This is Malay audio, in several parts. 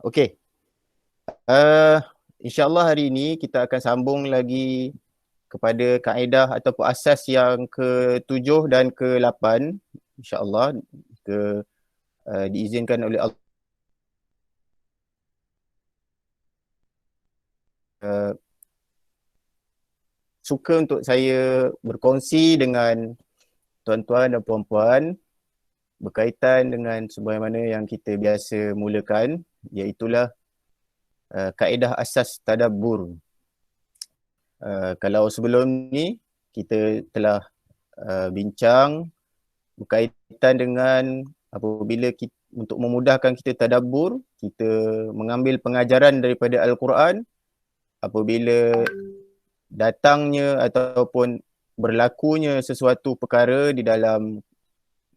Okey. Uh, InsyaAllah hari ini kita akan sambung lagi kepada kaedah ataupun asas yang ke-7 dan ke-8. InsyaAllah diizinkan oleh Allah. Suka untuk saya berkongsi dengan tuan-tuan dan puan-puan berkaitan dengan sebagaimana yang kita biasa mulakan, iaitulah kaedah asas tadabbur. Kalau sebelum ni kita telah bincang berkaitan dengan apabila kita, untuk memudahkan kita tadabbur, kita mengambil pengajaran daripada Al-Quran apabila datangnya ataupun berlakunya sesuatu perkara di dalam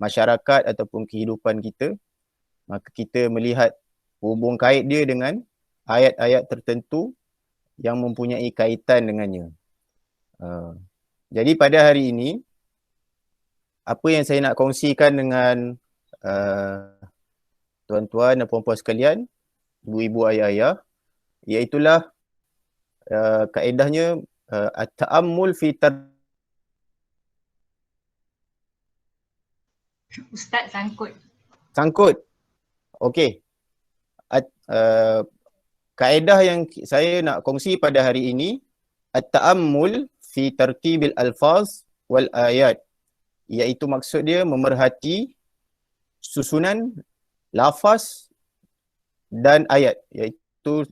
masyarakat ataupun kehidupan kita, maka kita melihat hubung kait dia dengan ayat-ayat tertentu yang mempunyai kaitan dengannya. Jadi pada hari ini, apa yang saya nak kongsikan dengan tuan-tuan dan puan-puan sekalian, ibu-ibu, ayah-ayah, iaitulah kaedahnya at-ta'ammul fi Ustaz sangkut. Sangkut. Okey. Kaedah yang saya nak kongsi pada hari ini, at-ta'ammul fi tartibil alfaz wal ayat, iaitu maksud dia memerhati susunan lafaz dan ayat, iaitu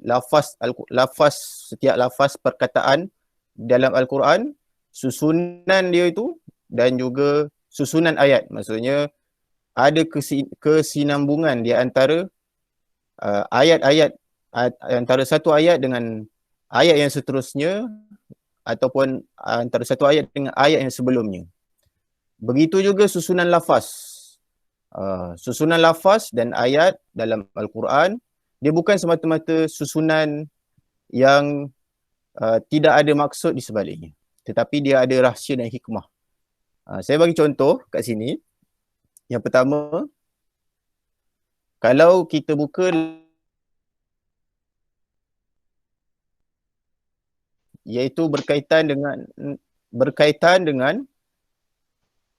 setiap lafaz perkataan dalam Al-Quran, susunan dia itu dan juga susunan ayat. Maksudnya ada kesinambungan di antara ayat-ayat, antara satu ayat dengan ayat yang seterusnya ataupun antara satu ayat dengan ayat yang sebelumnya. Begitu juga susunan lafaz. Susunan lafaz dan ayat dalam Al-Quran, dia bukan semata-mata susunan yang tidak ada maksud di sebaliknya, tetapi dia ada rahsia dan hikmah. Saya bagi contoh kat sini. Yang pertama, kalau kita buka iaitu berkaitan dengan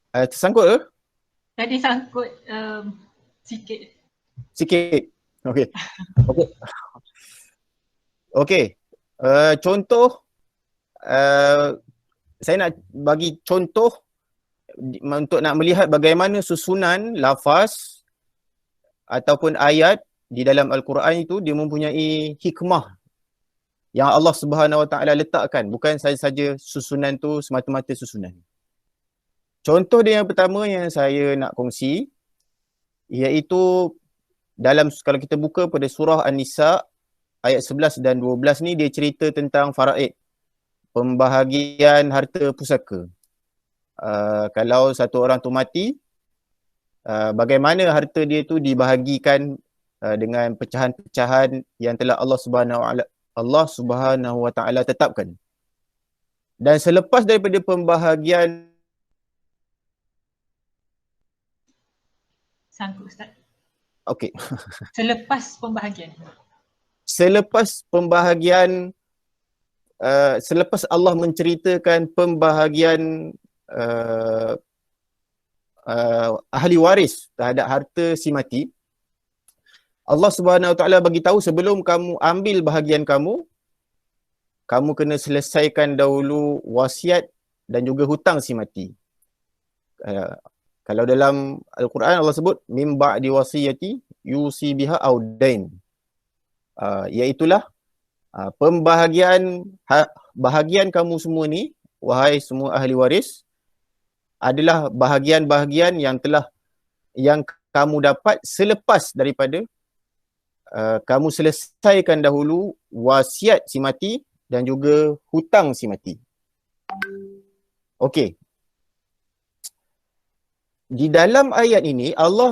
tersangkut ke? Tadi sangkut sikit. Sikit. Okey. Okey. Contoh, saya nak bagi contoh untuk nak melihat bagaimana susunan lafaz ataupun ayat di dalam Al-Quran itu dia mempunyai hikmah yang Allah Subhanahu Wa Taala letakkan, bukan saja susunan tu semata-mata susunan. Contoh dia yang pertama yang saya nak kongsi iaitu kalau kita buka pada surah An-Nisa ayat 11 dan 12 ni, dia cerita tentang faraid, pembahagian harta pusaka. Kalau satu orang tu mati, bagaimana harta dia tu dibahagikan dengan pecahan-pecahan yang telah Allah Subhanahu Wa Taala tetapkan. Dan selepas daripada pembahagian Sangkut Ustaz. Okey. Selepas pembahagian. Selepas Allah menceritakan pembahagian ahli waris terhadap harta si mati, Allah Subhanahu Wa Taala bagi tahu, sebelum kamu ambil bahagian kamu kena selesaikan dahulu wasiat dan juga hutang si mati. Kalau dalam Al-Quran Allah sebut mim ba'di wasiyati yusi biha aw dain, iaitulah bahagian kamu semua ni, wahai semua ahli waris, adalah bahagian-bahagian yang kamu dapat selepas daripada kamu selesaikan dahulu wasiat si mati dan juga hutang si mati. Okey. Di dalam ayat ini Allah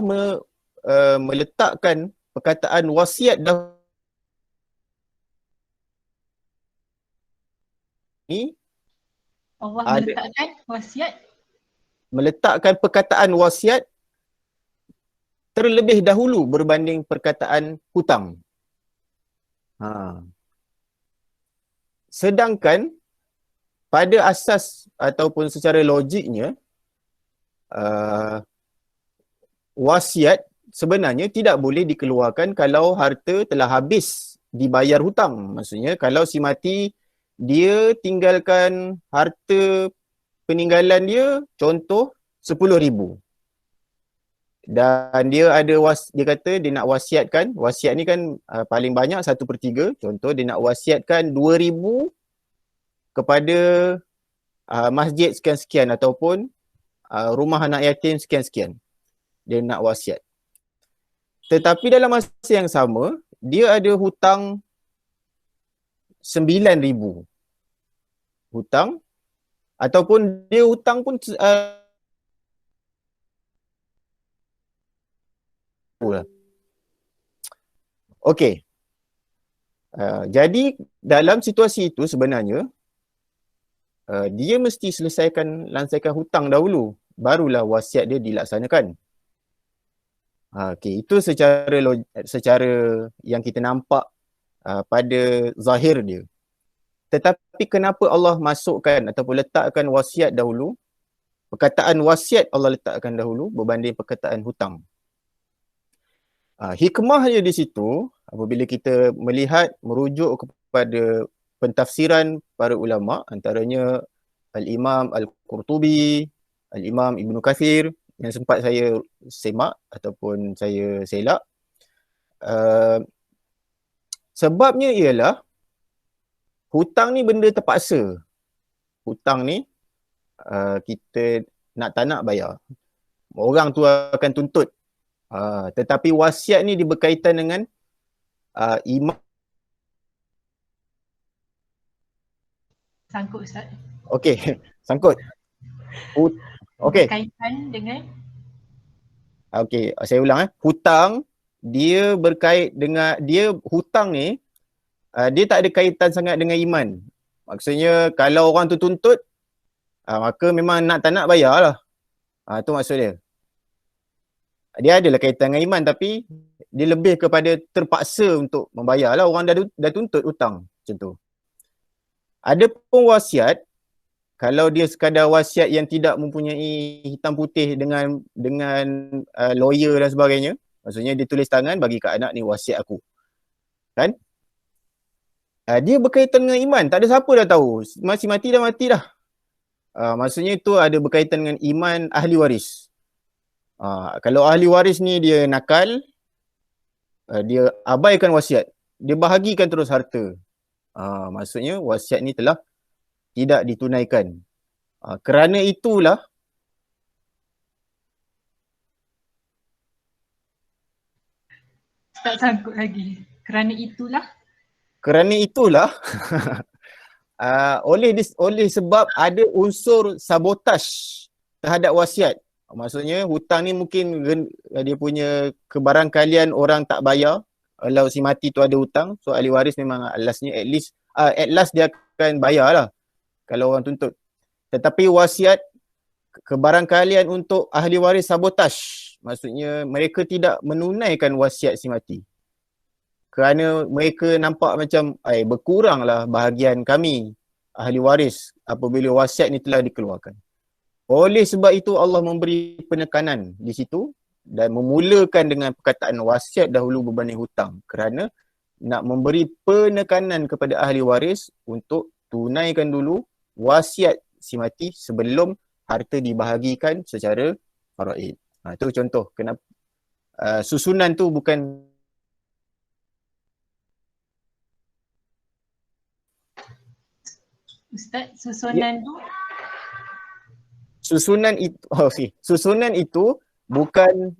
meletakkan perkataan wasiat ni. Allah meletakkan perkataan wasiat terlebih dahulu berbanding perkataan hutang. Ha. Sedangkan pada asas ataupun secara logiknya, wasiat sebenarnya tidak boleh dikeluarkan kalau harta telah habis dibayar hutang. Maksudnya kalau si mati dia tinggalkan harta peninggalan dia contoh 10,000 dan dia ada dia kata dia nak wasiatkan, wasiat ni kan paling banyak 1/3, contoh dia nak wasiatkan 2,000 kepada masjid sekian-sekian ataupun rumah anak yatim sekian-sekian. Dia nak wasiat. Tetapi dalam masa yang sama, dia ada hutang 9,000. Hutang ataupun dia hutang pun okey. Jadi dalam situasi itu sebenarnya dia mesti lansaikan hutang dahulu, barulah wasiat dia dilaksanakan. Okey, itu secara yang kita nampak pada zahir dia. Tetapi kenapa Allah masukkan ataupun letakkan wasiat dahulu? Perkataan wasiat Allah letakkan dahulu berbanding perkataan hutang. Hikmahnya di situ apabila kita merujuk kepada pentafsiran para ulama, antaranya Al-Imam Al-Qurtubi, Al-Imam Ibn Kathir yang sempat saya semak ataupun saya selak. Sebabnya ialah hutang ni benda terpaksa. Hutang ni kita tak nak bayar. Orang tu akan tuntut. Tetapi wasiat ni dia berkaitan dengan iman. Sangkut Ustaz. Okey, sangkut. Okey. Berkaitan dengan? Okey, saya ulang hutang dia berkait dengan hutang ni dia tak ada kaitan sangat dengan iman. Maksudnya kalau orang tu tuntut maka memang tak nak bayarlah. Tu maksud dia. Dia adalah kaitan dengan iman tapi dia lebih kepada terpaksa untuk membayar lah. Orang dah tuntut hutang macam tu. Adapun wasiat, kalau dia sekadar wasiat yang tidak mempunyai hitam putih dengan lawyer dan sebagainya, maksudnya dia tulis tangan bagi kat anak ni wasiat aku. Kan? Dia berkaitan dengan iman. Tak ada siapa dah tahu. Masih mati dah. Maksudnya itu ada berkaitan dengan iman ahli waris. Kalau ahli waris ni dia nakal, dia abaikan wasiat, dia bahagikan terus harta. Maksudnya wasiat ni telah tidak ditunaikan. Kerana itulah Tak sangkut lagi. Kerana itulah oleh sebab ada unsur sabotaj terhadap wasiat. Maksudnya hutang ni mungkin dia punya kebarangkalian orang tak bayar. Kalau si mati tu ada hutang, so ahli waris memang at last dia akan bayar lah kalau orang tuntut. Tetapi wasiat, kebarangkalian untuk ahli waris sabotaj, maksudnya mereka tidak menunaikan wasiat si mati kerana mereka nampak macam berkuranglah bahagian kami ahli waris apabila wasiat ni telah dikeluarkan. Oleh sebab itu Allah memberi penekanan di situ dan memulakan dengan perkataan wasiat dahulu berbanding hutang kerana nak memberi penekanan kepada ahli waris untuk tunaikan dulu wasiat si mati sebelum harta dibahagikan secara faraid. Itu contoh kenapa susunan tu bukan Ustaz, susunan tu? Susunan itu bukan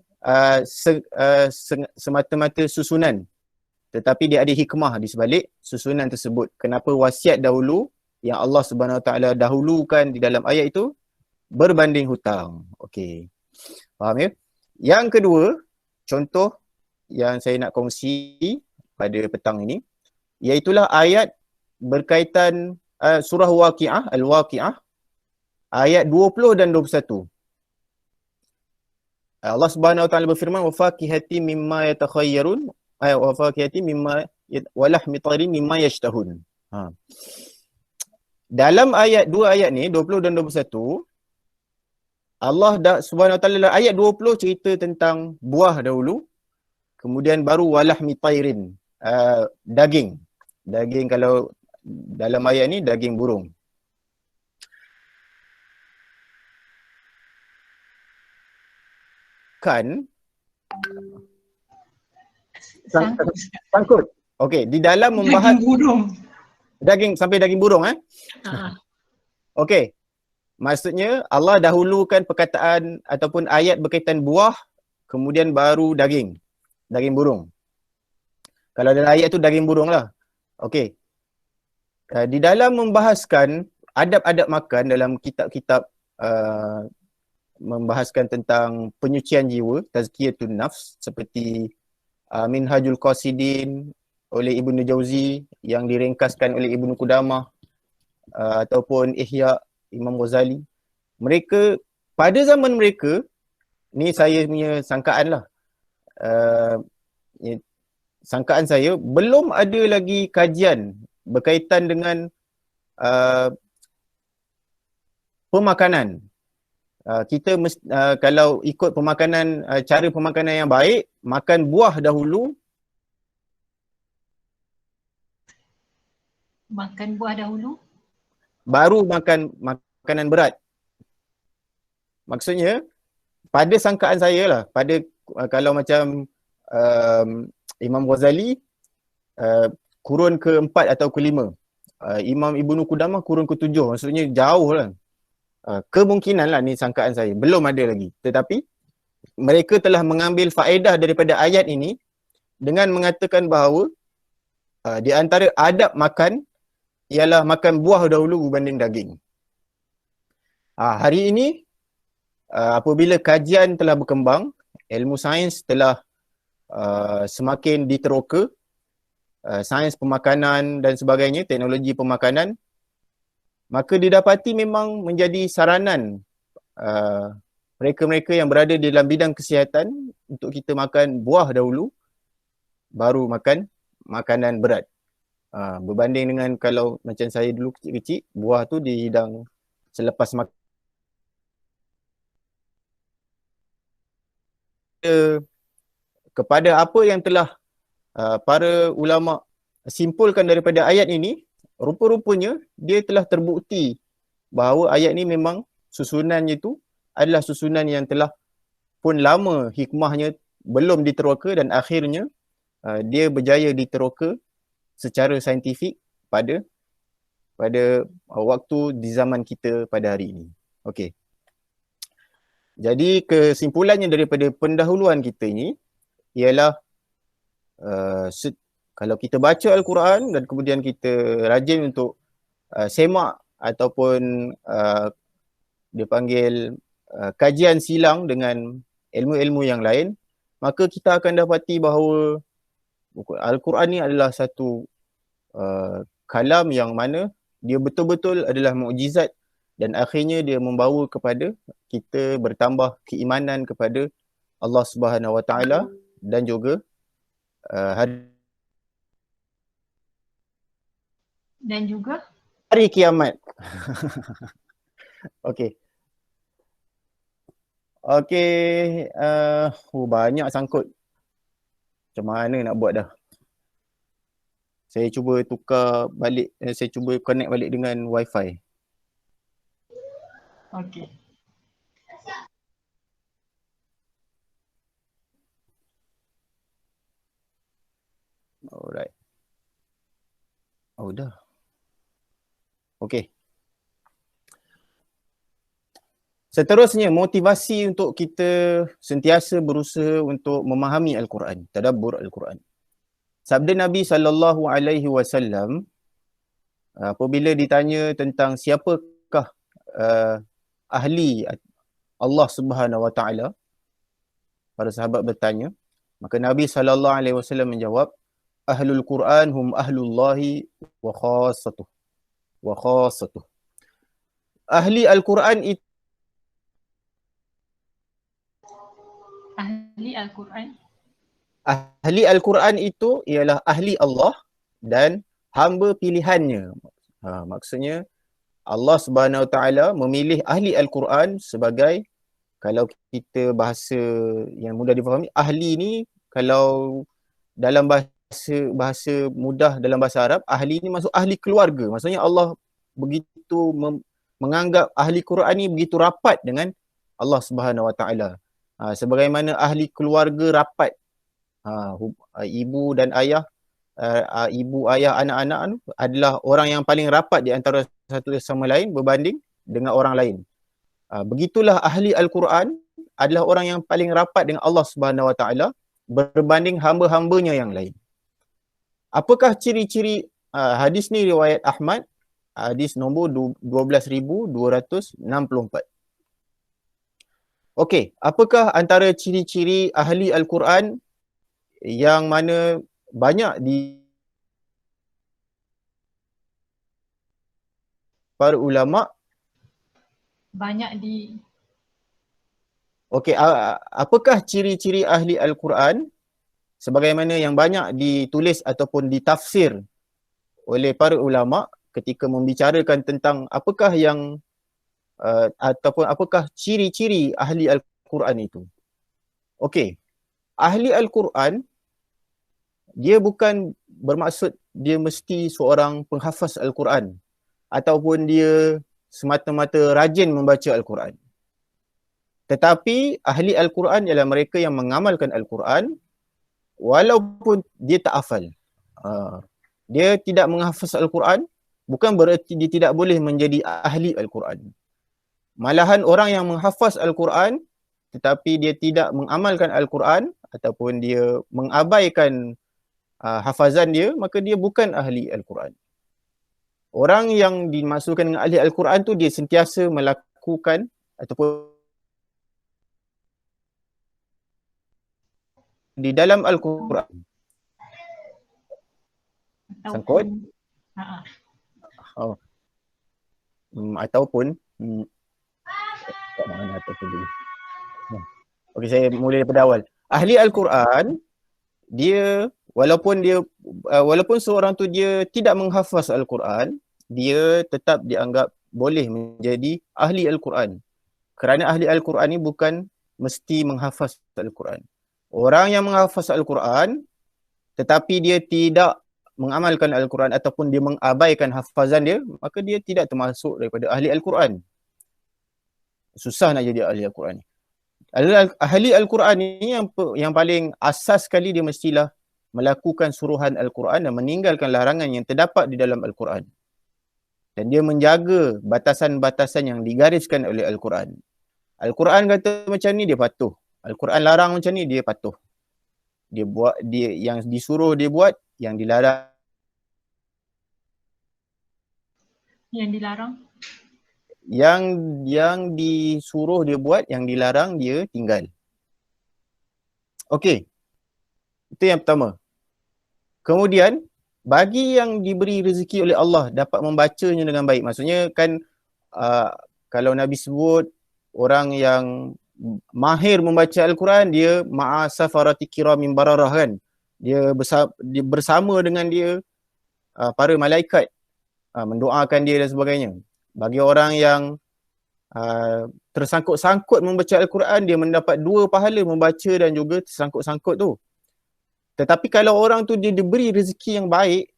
semata-mata susunan, tetapi dia ada hikmah di sebalik susunan tersebut. Kenapa wasiat dahulu yang Allah Subhanahu Wa Taala dahulukan di dalam ayat itu berbanding hutang. Okey. Faham ya? Yang kedua, contoh yang saya nak kongsi pada petang ini, iaitulah ayat berkaitan surah Waqi'ah, Al-Waqi'ah, ayat 20 dan 21. Allah Subhanahu Wa Taala berfirman wa faqihatin mimma yatakhayyarun, wa faqihatin mimma walahmi tayrin mimma yashtahun. Dalam dua ayat ni 20 dan 21, Allah Subhanahu Wa Taala ayat 20 cerita tentang buah dahulu, kemudian baru walahmi tayrin, daging. Daging kalau dalam ayat ni daging burung. Kan Sangkut. sangkut. Okey, di dalam membahas Daging burung. sampai daging burung Okey. Maksudnya Allah dahulukan perkataan ataupun ayat berkaitan buah, kemudian baru daging burung. Kalau dalam ayat tu daging burung lah. Okey. Di dalam membahaskan adab-adab makan dalam kitab-kitab membahaskan tentang penyucian jiwa, tazkiyatun nafs, seperti Minhajul Qasidin oleh Ibnu Jauzi yang diringkaskan oleh Ibnu Qudamah, ataupun Ihya Imam Ghazali. Mereka, pada zaman mereka, ni saya punya sangkaan lah, sangkaan saya, belum ada lagi kajian berkaitan dengan pemakanan. Kita kalau ikut pemakanan, cara pemakanan yang baik, makan buah dahulu. Makan buah dahulu. Baru makan makanan berat. Maksudnya, pada sangkaan saya lah, kalau macam Imam Ghazali, kurun ke-4 atau ke-5. Imam Ibnu Qudamah kurun ke-7. Maksudnya jauh lah. Kemungkinan lah, ni sangkaan saya, belum ada lagi. Tetapi mereka telah mengambil faedah daripada ayat ini dengan mengatakan bahawa di antara adab makan ialah makan buah dahulu berbanding daging. Hari ini apabila kajian telah berkembang, ilmu sains telah semakin diteroka, sains pemakanan dan sebagainya, teknologi pemakanan, maka didapati memang menjadi saranan mereka-mereka yang berada di dalam bidang kesihatan untuk kita makan buah dahulu, baru makan makanan berat. Berbanding dengan kalau macam saya dulu kecil-kecil, buah tu dihidang selepas makan. Kepada apa yang telah para ulama simpulkan daripada ayat ini, rupa-rupanya dia telah terbukti bahawa ayat ni memang susunannya itu adalah susunan yang telah pun lama hikmahnya belum diteroka, dan akhirnya dia berjaya diteroka secara saintifik pada waktu di zaman kita pada hari ini. Okey. Jadi kesimpulannya daripada pendahuluan kita ini ialah kalau kita baca Al-Quran dan kemudian kita rajin untuk semak ataupun dia panggil kajian silang dengan ilmu-ilmu yang lain, maka kita akan dapati bahawa Al-Quran ni adalah satu kalam yang mana dia betul-betul adalah mukjizat, dan akhirnya dia membawa kepada kita bertambah keimanan kepada Allah Subhanahu Wa Taala dan juga hari kiamat. Okey. Banyak sangkut. Macam mana nak buat dah? Saya cuba tukar balik, saya cuba connect balik dengan Wi-Fi. Okey. Alright. Dah. Okey. Seterusnya, motivasi untuk kita sentiasa berusaha untuk memahami Al-Quran, tadabbur Al-Quran. Sabda Nabi SAW apabila ditanya tentang siapakah ahli Allah Subhanahu Wa Taala, para sahabat bertanya, maka Nabi SAW menjawab, Ahlul Quran hum ahlullahi wa khassatuh. Ahli Al-Quran itu ahli Al-Quran itu ialah ahli Allah dan hamba pilihannya. Maksudnya Allah Subhanahu Wa Taala memilih ahli Al-Quran sebagai, kalau kita bahasa yang mudah difahami, ahli ni kalau dalam bahasa mudah dalam bahasa Arab, ahli ni maksud ahli keluarga. Maksudnya Allah begitu menganggap ahli Quran ni begitu rapat dengan Allah Subhanahu Wa Taala. Sebagaimana ahli keluarga rapat, ibu dan ayah, ibu, ayah, anak-anak adalah orang yang paling rapat di antara satu sama lain berbanding dengan orang lain. Begitulah ahli Al-Quran adalah orang yang paling rapat dengan Allah Subhanahu Wa Taala berbanding hamba-hambanya yang lain. Apakah ciri-ciri hadis ni? Riwayat Ahmad, hadis nombor 12,264. Okey, apakah antara ciri-ciri ahli Al-Quran yang mana banyak di para ulama? Banyak di Okey, apakah ciri-ciri ahli Al-Quran sebagaimana yang banyak ditulis ataupun ditafsir oleh para ulama ketika membicarakan tentang apakah yang ataupun apakah ciri-ciri ahli Al-Quran itu? Okey, ahli Al-Quran dia bukan bermaksud dia mesti seorang penghafaz Al-Quran ataupun dia semata-mata rajin membaca Al-Quran. Tetapi ahli Al-Quran ialah mereka yang mengamalkan Al-Quran walaupun dia tak hafal. Dia tidak menghafaz Al-Quran bukan bererti dia tidak boleh menjadi ahli Al-Quran. Malahan orang yang menghafaz Al-Quran tetapi dia tidak mengamalkan Al-Quran ataupun dia mengabaikan hafazan dia, maka dia bukan ahli Al-Quran. Orang yang dimaksudkan dengan ahli Al-Quran tu dia sentiasa melakukan ataupun di dalam Al-Quran. Sangkut? Ataupun mana ataupun dulu. Okey, saya mula daripada awal. Ahli Al-Quran dia walaupun seorang tu dia tidak menghafaz Al-Quran, dia tetap dianggap boleh menjadi ahli Al-Quran. Kerana ahli Al-Quran ni bukan mesti menghafaz Al-Quran. Orang yang menghafaz Al-Quran tetapi dia tidak mengamalkan Al-Quran ataupun dia mengabaikan hafazan dia, maka dia tidak termasuk daripada ahli Al-Quran. Susah nak jadi ahli Al-Quran. Ahli Al-Quran ni yang paling asas sekali dia mestilah melakukan suruhan Al-Quran dan meninggalkan larangan yang terdapat di dalam Al-Quran. Dan dia menjaga batasan-batasan yang digariskan oleh Al-Quran. Al-Quran kata macam ni, dia patuh. Al-Quran larang macam ni, dia patuh. Dia buat, dia yang disuruh dia buat, yang dilarang. Yang dilarang? Yang disuruh dia buat, yang dilarang dia tinggal. Okey. Itu yang pertama. Kemudian, bagi yang diberi rezeki oleh Allah dapat membacanya dengan baik. Maksudnya kan kalau Nabi sebut orang yang mahir membaca Al-Quran, dia ma'a safarati kiramin bararah kan. Dia bersama dengan dia para malaikat mendoakan dia dan sebagainya. Bagi orang yang tersangkut-sangkut membaca Al-Quran, dia mendapat 2 pahala membaca dan juga tersangkut-sangkut tu. Tetapi kalau orang tu dia diberi rezeki yang baik,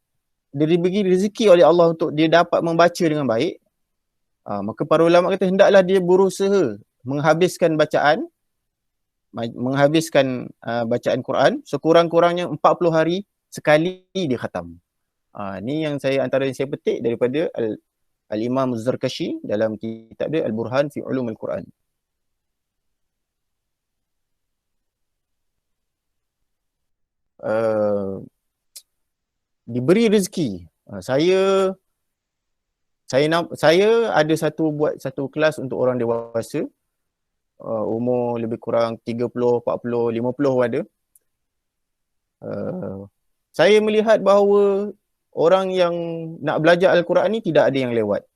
dia diberi rezeki oleh Allah untuk dia dapat membaca dengan baik, maka para ulama kata hendaklah dia berusaha menghabiskan bacaan bacaan Quran sekurang-kurangnya 40 hari sekali dia khatam. Ni yang antara yang saya petik daripada Al-Imam Az-Zarkashi dalam kitab dia Al-Burhan fi Ulumul Quran. Diberi rezeki. Saya ada buat satu kelas untuk orang dewasa, umur lebih kurang 30, 40, 50 ada. Saya melihat bahawa orang yang nak belajar Al-Quran ni tidak ada yang lewat.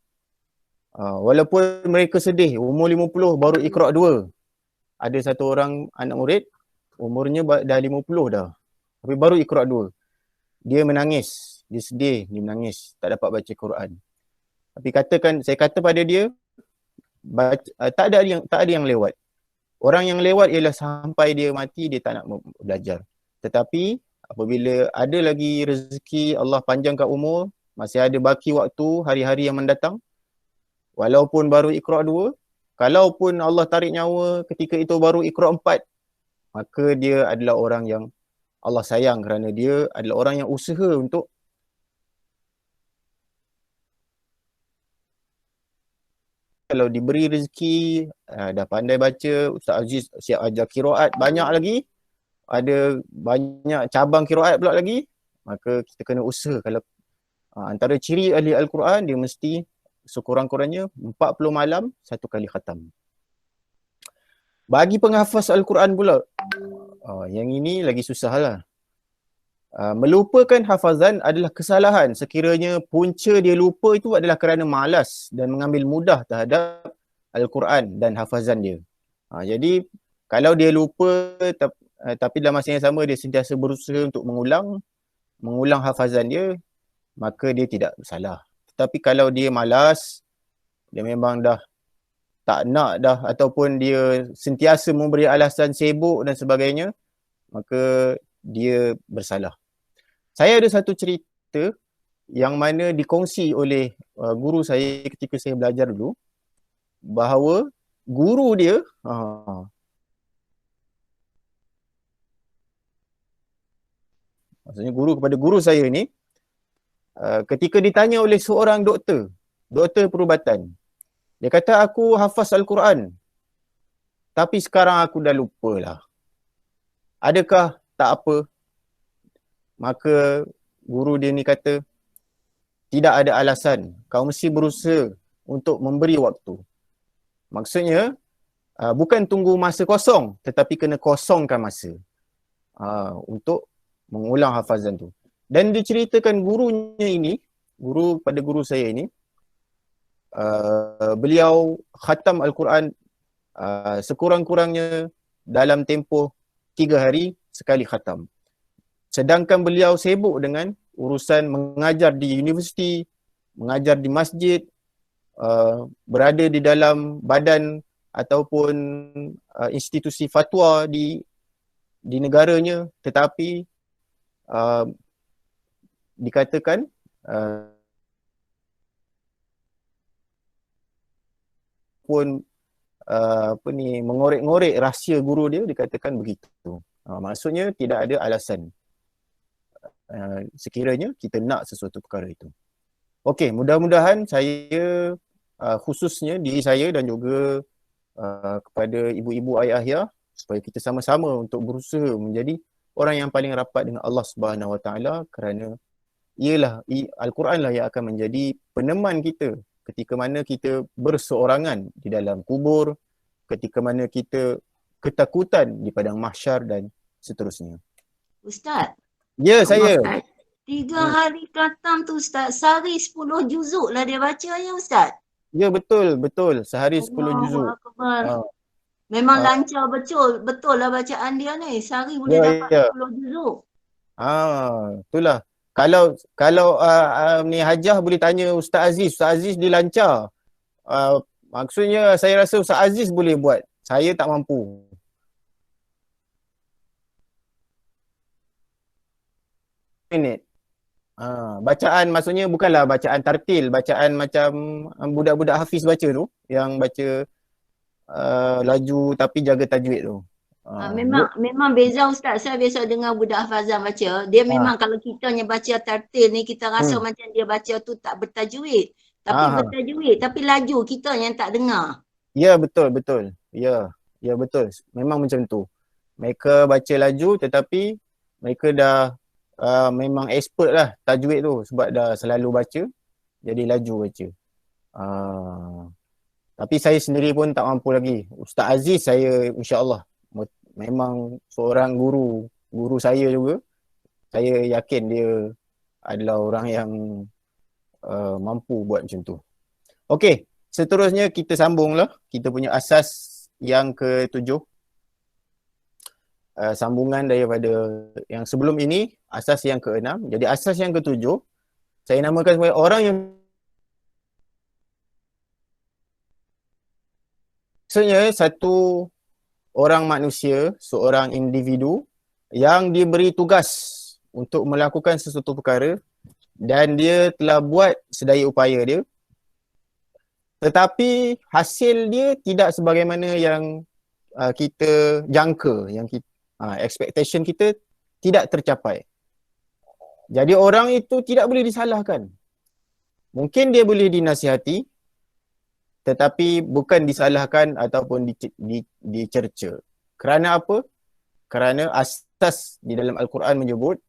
Walaupun mereka sedih, umur 50 baru Iqra' 2. Ada satu orang anak murid, umurnya dah 50 dah. Tapi baru Iqra' 2. Dia menangis, dia sedih, dia menangis, tak dapat baca Quran. Tapi saya kata pada dia, tak ada yang lewat. Orang yang lewat ialah sampai dia mati dia tak nak belajar. Tetapi apabila ada lagi rezeki, Allah panjangkan umur, masih ada baki waktu hari-hari yang mendatang, walaupun baru Iqra' 2, kalaupun Allah tarik nyawa ketika itu baru Iqra' 4, maka dia adalah orang yang Allah sayang kerana dia adalah orang yang usaha untuk kalau diberi rezeki, dah pandai baca, Ustaz Aziz siap ajar qiraat banyak lagi, ada banyak cabang qiraat pula lagi, maka kita kena usaha. Kalau antara ciri ahli Al-Quran, dia mesti sekurang-kurangnya 40 malam satu kali khatam. Bagi penghafaz Al-Quran pula, yang ini lagi susah lah. Melupakan hafazan adalah kesalahan sekiranya punca dia lupa itu adalah kerana malas dan mengambil mudah terhadap Al-Quran dan hafazan dia. Jadi kalau dia lupa tapi dalam masa yang sama dia sentiasa berusaha untuk mengulang hafazan dia, maka dia tidak bersalah. Tetapi kalau dia malas, dia memang dah tak nak dah ataupun dia sentiasa memberi alasan sibuk dan sebagainya, maka dia bersalah. Saya ada satu cerita yang mana dikongsi oleh guru saya ketika saya belajar dulu, bahawa guru dia maksudnya guru kepada guru saya ni, ketika ditanya oleh seorang doktor perubatan, dia kata, aku hafaz Al-Quran tapi sekarang aku dah lupa lah. Adakah tak apa? Maka guru dia ni kata, tidak ada alasan. Kau mesti berusaha untuk memberi waktu. Maksudnya, bukan tunggu masa kosong, tetapi kena kosongkan masa untuk mengulang hafazan tu. Dan diceritakan gurunya ini, guru saya ini, beliau khatam Al-Quran sekurang-kurangnya dalam tempoh 3 hari sekali khatam. Sedangkan beliau sibuk dengan urusan mengajar di universiti, mengajar di masjid, berada di dalam badan ataupun institusi fatwa di negaranya, tetapi dikatakan pun mengorek-ngorek rahsia guru dia, dikatakan begitu. Maksudnya tidak ada alasan sekiranya kita nak sesuatu perkara itu. Okey, mudah-mudahan saya khususnya diri saya dan juga kepada ibu-ibu ayah-ayah, supaya kita sama-sama untuk berusaha menjadi orang yang paling rapat dengan Allah Subhanahu Wa Taala, kerana ialah Al-Quran lah yang akan menjadi peneman kita ketika mana kita berseorangan di dalam kubur, ketika mana kita ketakutan di padang mahsyar dan seterusnya. Ustaz. Ya, saya. 3 hari khatam tu Ustaz, sehari 10 juzuk lah dia baca ya Ustaz? Ya, betul. Sehari 10 juzuk. Memang lancar betul lah bacaan dia ni. Sehari boleh dapat 10 juzuk. Itulah. Kalau ni Hajah boleh tanya Ustaz Aziz dia lancar. Maksudnya saya rasa Ustaz Aziz boleh buat. Saya tak mampu. Minit. Bacaan maksudnya bukanlah bacaan tartil, bacaan macam budak-budak hafiz baca tu, yang baca laju tapi jaga tajwid tu. Memang beza Ustaz. Saya biasa dengar budak hafazan baca. Dia memang kalau kitanya baca tartil ni, kita rasa macam dia baca tu tak bertajwid. Tapi bertajwid, tapi laju kita yang tak dengar. Ya, betul. Ya, betul. Memang macam tu. Mereka baca laju tetapi mereka dah memang expert lah tajwid tu, sebab dah selalu baca, jadi laju baca. Tapi saya sendiri pun tak mampu lagi. Ustaz Aziz saya insya-Allah memang seorang guru saya juga. Saya yakin dia adalah orang yang mampu buat macam tu. Okey, seterusnya kita sambunglah. Kita punya asas yang ke-7. sambungan daripada yang sebelum ini, asas yang ke-6. Jadi asas yang ke-7 saya namakan sebagai orang yang maksudnya satu orang manusia, seorang individu yang diberi tugas untuk melakukan sesuatu perkara dan dia telah buat sedaya upaya dia, tetapi hasil dia tidak sebagaimana yang kita jangka, yang kita, expectation kita tidak tercapai. Jadi orang itu tidak boleh disalahkan. Mungkin dia boleh dinasihati, tetapi bukan disalahkan ataupun dicerca. Kerana apa? Kerana asas di dalam Al-Quran menyebut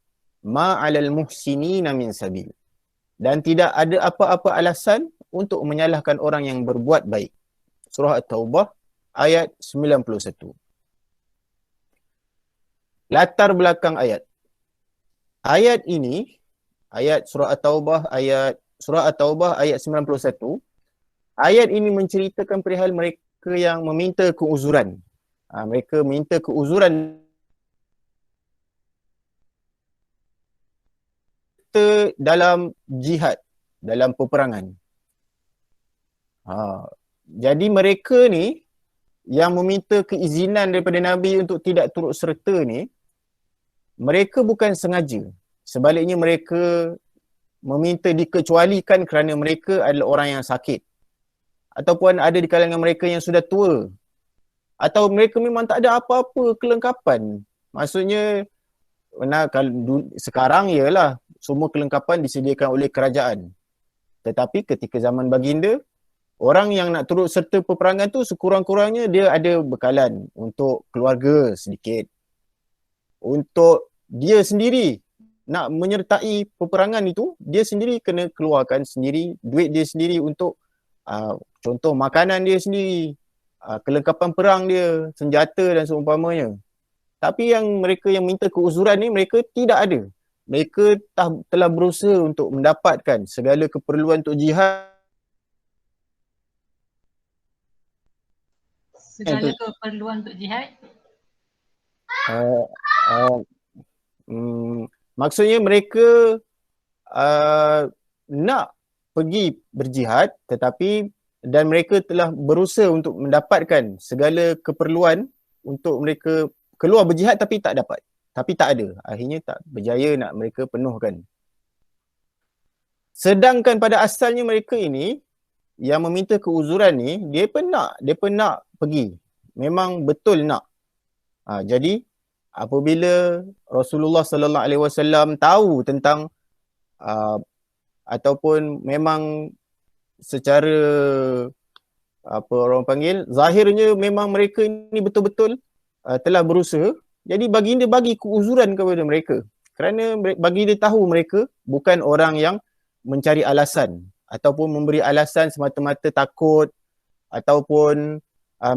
ma'alal muhsinina min sabil. Dan tidak ada apa-apa alasan untuk menyalahkan orang yang berbuat baik. Surah At-Taubah ayat 91. Latar belakang ayat. Ayat ini, ayat surah At-Taubah ayat 91, ayat ini menceritakan perihal mereka yang meminta keuzuran. Mereka minta keuzuran dalam jihad, dalam peperangan. Jadi mereka ni yang meminta keizinan daripada Nabi untuk tidak turut serta ni, mereka bukan sengaja. Sebaliknya mereka meminta dikecualikan kerana mereka adalah orang yang sakit. Ataupun ada di kalangan mereka yang sudah tua. Atau mereka memang tak ada apa-apa kelengkapan. Maksudnya, kalau sekarang ialah semua kelengkapan disediakan oleh kerajaan. Tetapi ketika zaman baginda, orang yang nak turut serta peperangan tu sekurang-kurangnya dia ada bekalan untuk keluarga sedikit. Untuk dia sendiri nak menyertai peperangan itu, dia sendiri kena keluarkan sendiri, duit dia sendiri untuk contoh makanan dia sendiri, kelengkapan perang dia, senjata dan seumpamanya. Tapi yang mereka yang minta keuzuran ni, mereka tidak ada. Mereka telah berusaha untuk mendapatkan segala keperluan untuk jihad. Segala keperluan untuk jihad. Maksudnya mereka nak pergi berjihad, tetapi dan mereka telah berusaha untuk mendapatkan segala keperluan untuk mereka keluar berjihad tapi tak dapat. Tapi tak ada. Akhirnya tak berjaya nak mereka penuhkan. Sedangkan pada asalnya mereka ini yang meminta keuzuran ni, dia pun nak pergi. Memang betul nak. Jadi apabila Rasulullah sallallahu alaihi wasallam tahu tentang ataupun memang secara apa orang panggil, zahirnya memang mereka ini betul-betul telah berusaha, jadi baginda bagi keuzuran kepada mereka. Kerana baginda tahu mereka bukan orang yang mencari alasan ataupun memberi alasan semata-mata takut ataupun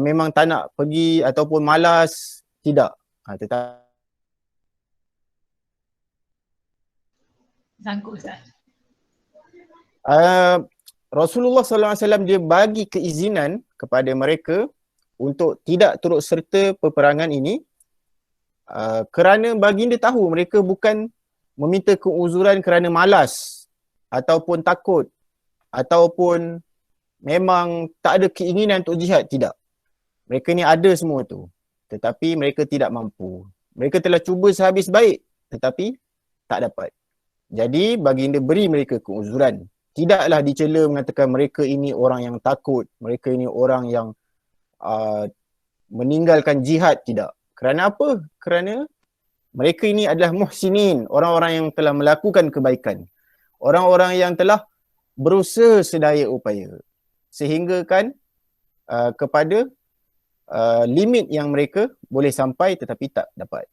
memang tak nak pergi ataupun malas, tidak. Tetapi Sangkut Ustaz. Rasulullah SAW dia bagi keizinan kepada mereka untuk tidak turut serta peperangan ini kerana baginda tahu mereka bukan meminta keuzuran kerana malas ataupun takut ataupun memang tak ada keinginan untuk jihad, tidak. Mereka ni ada semua tu, tetapi mereka tidak mampu. Mereka telah cuba sehabis baik tetapi tak dapat. Jadi baginda beri mereka keuzuran. Tidaklah dicela mengatakan mereka ini orang yang takut, mereka ini orang yang meninggalkan jihad, tidak. Kerana apa? Kerana mereka ini adalah muhsinin, orang-orang yang telah melakukan kebaikan. Orang-orang yang telah berusaha sedaya upaya. Sehingga kan kepada limit yang mereka boleh sampai tetapi tak dapat.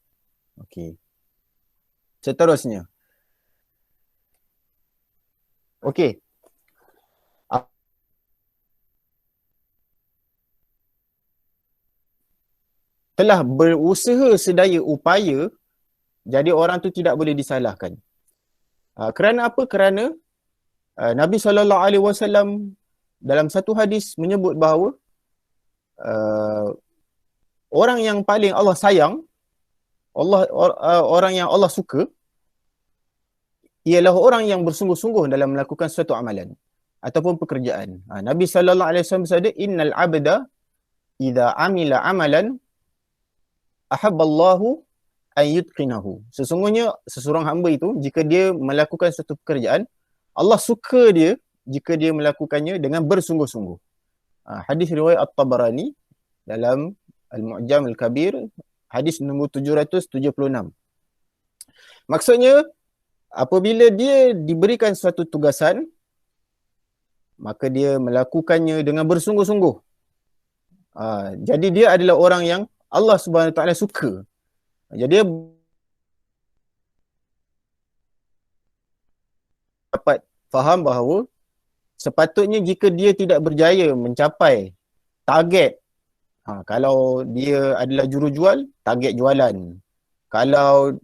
Okey. Seterusnya. Okey. Telah berusaha sedaya upaya, jadi orang tu tidak boleh disalahkan. Kerana apa? Kerana Nabi SAW dalam satu hadis menyebut bahawa orang yang paling Allah sayang orang yang Allah suka ialah orang yang bersungguh-sungguh dalam melakukan suatu amalan ataupun pekerjaan. Nabi sallallahu alaihi wasallam bersabda, innal abda idza amila amalan ahabballahu an yutqinahu. Sesungguhnya seseorang hamba itu jika dia melakukan suatu pekerjaan, Allah suka dia jika dia melakukannya dengan bersungguh-sungguh. Hadis riwayat At-Tabarani dalam Al-Mu'jam Al-Kabir, hadis nombor 776. Maksudnya apabila dia diberikan suatu tugasan, maka dia melakukannya dengan bersungguh-sungguh. Jadi dia adalah orang yang Allah Subhanahu Wa Taala suka. Jadi dia dapat faham bahawa sepatutnya jika dia tidak berjaya mencapai target, kalau dia adalah jurujual, target jualan. Kalau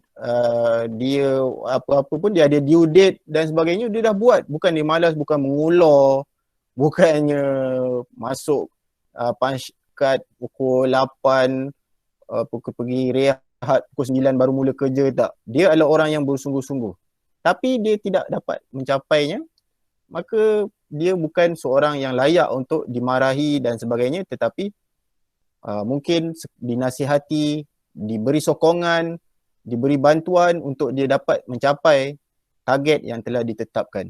dia apa-apa pun dia ada due date dan sebagainya, dia dah buat. Bukan dia malas, bukan mengulur, bukannya masuk punch card pukul 8, pergi rehat pukul 9 baru mula kerja, tak. Dia adalah orang yang bersungguh-sungguh. Tapi dia tidak dapat mencapainya, maka dia bukan seorang yang layak untuk dimarahi dan sebagainya, tetapi mungkin dinasihati, diberi sokongan, diberi bantuan untuk dia dapat mencapai target yang telah ditetapkan.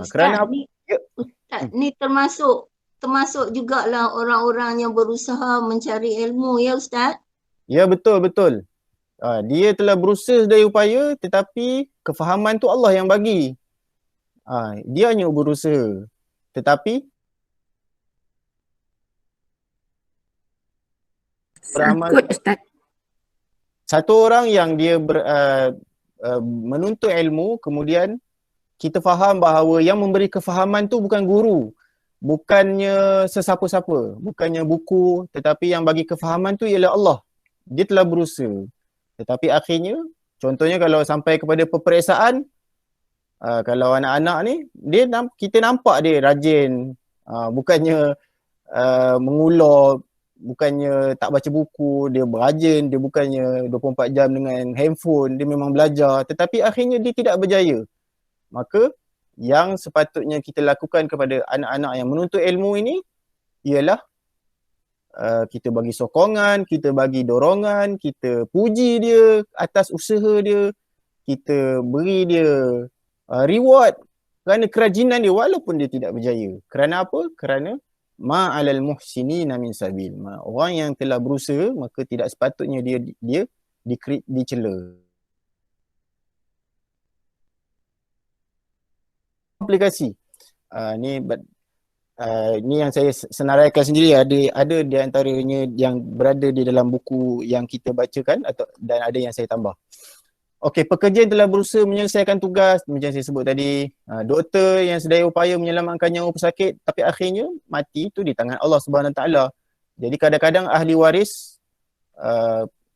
Kerana Ustaz, ni termasuk jugalah orang-orang yang berusaha mencari ilmu, ya Ustaz? Ya, betul. Dia telah berusaha sedaya upaya, tetapi kefahaman tu Allah yang bagi. Dia hanya berusaha, tetapi beramal. Ustaz. Satu orang yang dia menuntut ilmu, kemudian kita faham bahawa yang memberi kefahaman tu bukan guru, bukannya sesiapa-siapa, bukannya buku, tetapi yang bagi kefahaman tu ialah Allah. Dia telah berusaha. Tetapi akhirnya, contohnya kalau sampai kepada peperiksaan, kalau anak-anak ni, kita nampak dia rajin, bukannya mengulur, bukannya tak baca buku, dia berajin, dia bukannya 24 jam dengan handphone, dia memang belajar, tetapi akhirnya dia tidak berjaya. Maka yang sepatutnya kita lakukan kepada anak-anak yang menuntut ilmu ini ialah kita bagi sokongan, kita bagi dorongan, kita puji dia atas usaha dia, kita beri dia reward kerana kerajinan dia walaupun dia tidak berjaya. Kerana apa? Kerana ma'alal muhsinina min sabil. Orang yang telah berusaha, maka tidak sepatutnya dia dicela. Aplikasi. Ni yang saya senaraikan sendiri, ada di antaranya yang berada di dalam buku yang kita bacakan dan ada yang saya tambah. Okey, pekerja yang telah berusaha menyelesaikan tugas, macam saya sebut tadi, doktor yang sedaya upaya menyelamatkan nyawa pesakit, tapi akhirnya mati, itu di tangan Allah Subhanahu Taala. Jadi kadang-kadang ahli waris,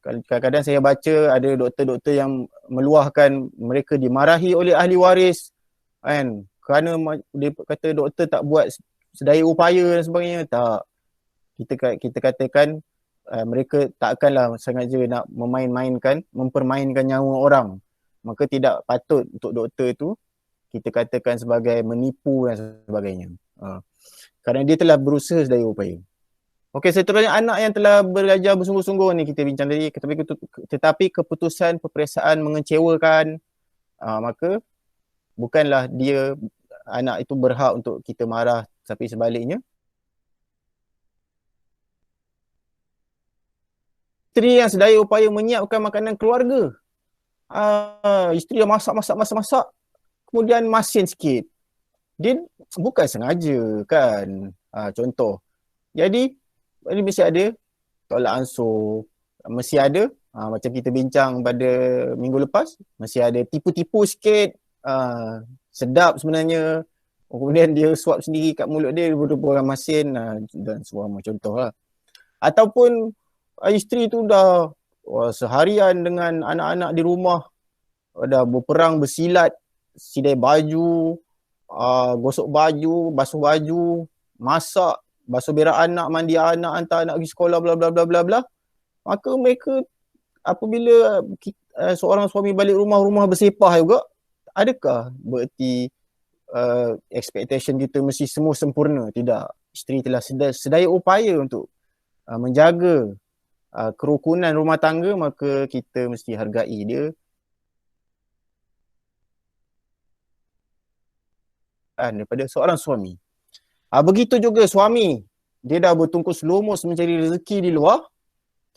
kadang-kadang saya baca ada doktor-doktor yang meluahkan mereka dimarahi oleh ahli waris, kan? Kerana dia kata doktor tak buat sedaya upaya dan sebagainya. Tak. Kita katakan mereka tak akanlah sengaja nak mempermainkan nyawa orang. Maka tidak patut untuk doktor itu kita katakan sebagai menipu dan sebagainya. Kerana dia telah berusaha sedaya upaya. Okey, seterusnya anak yang telah belajar bersungguh-sungguh ni kita bincang tadi, tetapi keputusan peperiksaan mengecewakan, maka bukanlah anak itu berhak untuk kita marah, tapi sebaliknya isteri yang sedaya upaya menyiapkan makanan keluarga. Isteri yang masak, kemudian masin sikit. Dia bukan sengaja kan. Contoh. Jadi mesti ada tolak ansur. Mesti ada, macam kita bincang pada minggu lepas, mesti ada tipu-tipu sikit. Sedap sebenarnya. Kemudian dia suap sendiri kat mulut dia, dia masin dan semua contoh lah. Ataupun isteri tu dah seharian dengan anak-anak di rumah, dah berperang bersilat, sidai baju, gosok baju, basuh baju, masak, basuh berak anak, mandi anak, hantar anak pergi sekolah, bla bla bla bla bla. Maka mereka apabila seorang suami balik rumah bersepah juga, adakah bererti expectation kita mesti semua sempurna? Tidak. Isteri telah sedaya upaya untuk menjaga kerukunan rumah tangga, maka kita mesti hargai dia. Daripada seorang suami. Begitu juga suami, dia dah bertungkus lumus mencari rezeki di luar,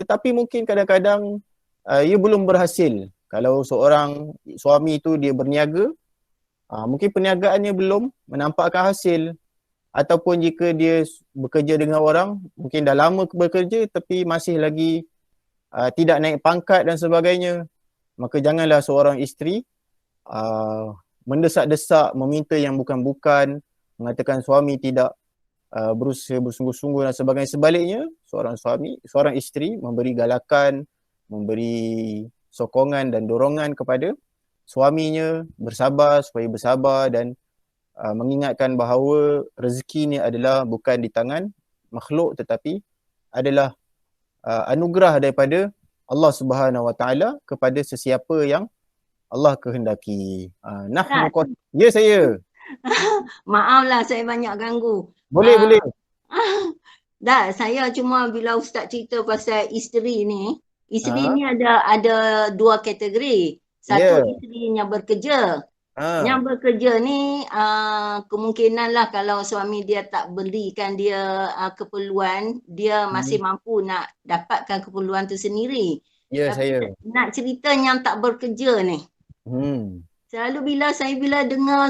tetapi mungkin kadang-kadang ia belum berhasil. Kalau seorang suami itu dia berniaga, mungkin perniagaannya belum menampakkan hasil. Ataupun jika dia bekerja dengan orang, mungkin dah lama bekerja tapi masih lagi tidak naik pangkat dan sebagainya. Maka janganlah seorang isteri mendesak-desak, meminta yang bukan-bukan, mengatakan suami tidak berusaha bersungguh-sungguh dan sebagainya. Sebaliknya, seorang isteri memberi galakan, memberi sokongan dan dorongan kepada suaminya bersabar, supaya bersabar dan mengingatkan bahawa rezeki ni adalah bukan di tangan makhluk tetapi adalah anugerah daripada Allah Subhanahu Wa Taala kepada sesiapa yang Allah kehendaki. Ya, saya. Maaflah saya banyak ganggu. Boleh. Dah, saya cuma bila Ustaz cerita pasal isteri ni ni ada dua kategori. Satu isteri yang bekerja. Yang bekerja ni kemungkinan lah kalau suami dia tak belikan dia keperluan, dia masih mampu nak dapatkan keperluan tu sendiri. Ya, tapi saya. nak cerita yang tak bekerja ni. Selalu bila dengar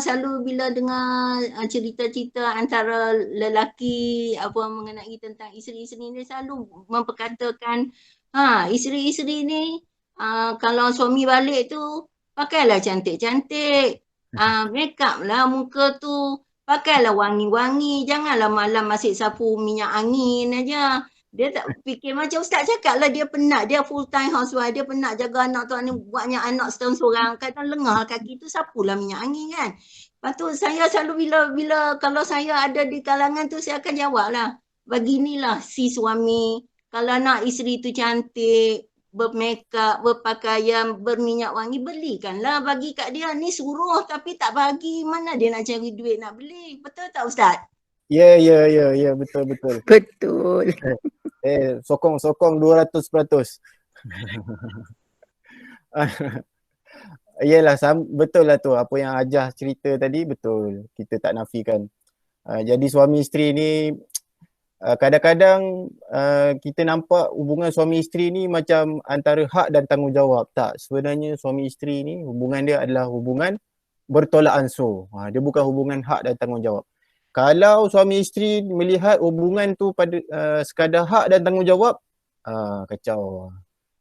cerita-cerita antara lelaki mengenai tentang isteri-isteri ni, selalu memperkatakan isteri-isteri ni kalau suami balik tu pakailah cantik-cantik, make up lah muka tu, pakailah wangi-wangi, janganlah malam masih sapu minyak angin aja. Dia tak fikir macam Ustaz cakap lah, dia penat, dia full time housewife, dia penat jaga anak tu, ni buatnya anak setahun seorang, kadang lengah kaki tu sapulah minyak angin kan. Lepas tu saya selalu bila kalau saya ada di kalangan tu, saya akan jawab lah, beginilah si suami, kalau nak isteri tu cantik, bermakeup, berpakaian, berminyak wangi, belikanlah, bagi kat dia. Ni suruh tapi tak bagi, mana dia nak cari duit nak beli? Betul tak Ustaz? Ya, betul. Betul. Sokong 200%. Yalah, betul lah tu apa yang Hajah cerita tadi, betul. Kita tak nafikan. Jadi suami isteri ni kadang-kadang kita nampak hubungan suami isteri ni macam antara hak dan tanggungjawab. Tak, sebenarnya suami isteri ni hubungan dia adalah hubungan bertolak ansur. Dia bukan hubungan hak dan tanggungjawab. Kalau suami isteri melihat hubungan tu pada sekadar hak dan tanggungjawab, kacau.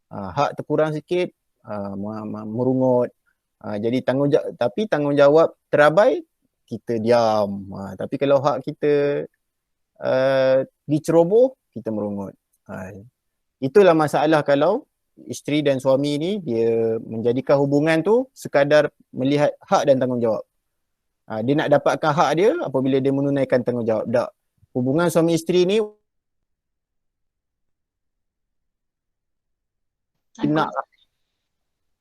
Hak terkurang sikit, merungut. Jadi tanggungjawab terabai, kita diam. Tapi kalau hak kita diceroboh, kita merungut. Itulah masalah kalau isteri dan suami ni dia menjadikan hubungan tu sekadar melihat hak dan tanggungjawab. Dia nak dapatkan hak dia apabila dia menunaikan tanggungjawab. Tak. Hubungan suami isteri ni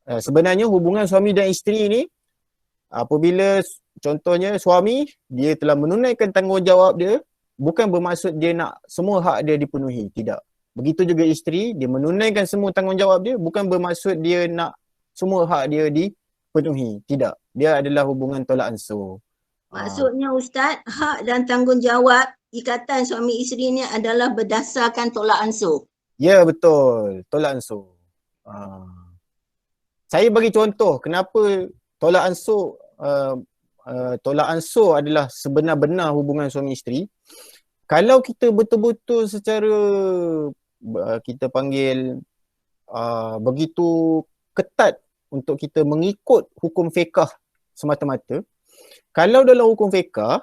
sebenarnya hubungan suami dan isteri ni apabila contohnya suami dia telah menunaikan tanggungjawab dia, bukan bermaksud dia nak semua hak dia dipenuhi. Tidak. Begitu juga isteri, dia menunaikan semua tanggungjawab dia, bukan bermaksud dia nak semua hak dia dipenuhi. Tidak. Dia adalah hubungan tolak ansur. Maksudnya Ustaz, hak dan tanggungjawab ikatan suami isteri ni adalah berdasarkan tolak ansur. Ya, betul. Tolak ansur. Saya bagi contoh kenapa tolak ansur adalah sebenar-benar hubungan suami isteri. Kalau kita betul-betul secara kita panggil begitu ketat untuk kita mengikut hukum fiqh semata-mata, kalau dalam hukum fiqh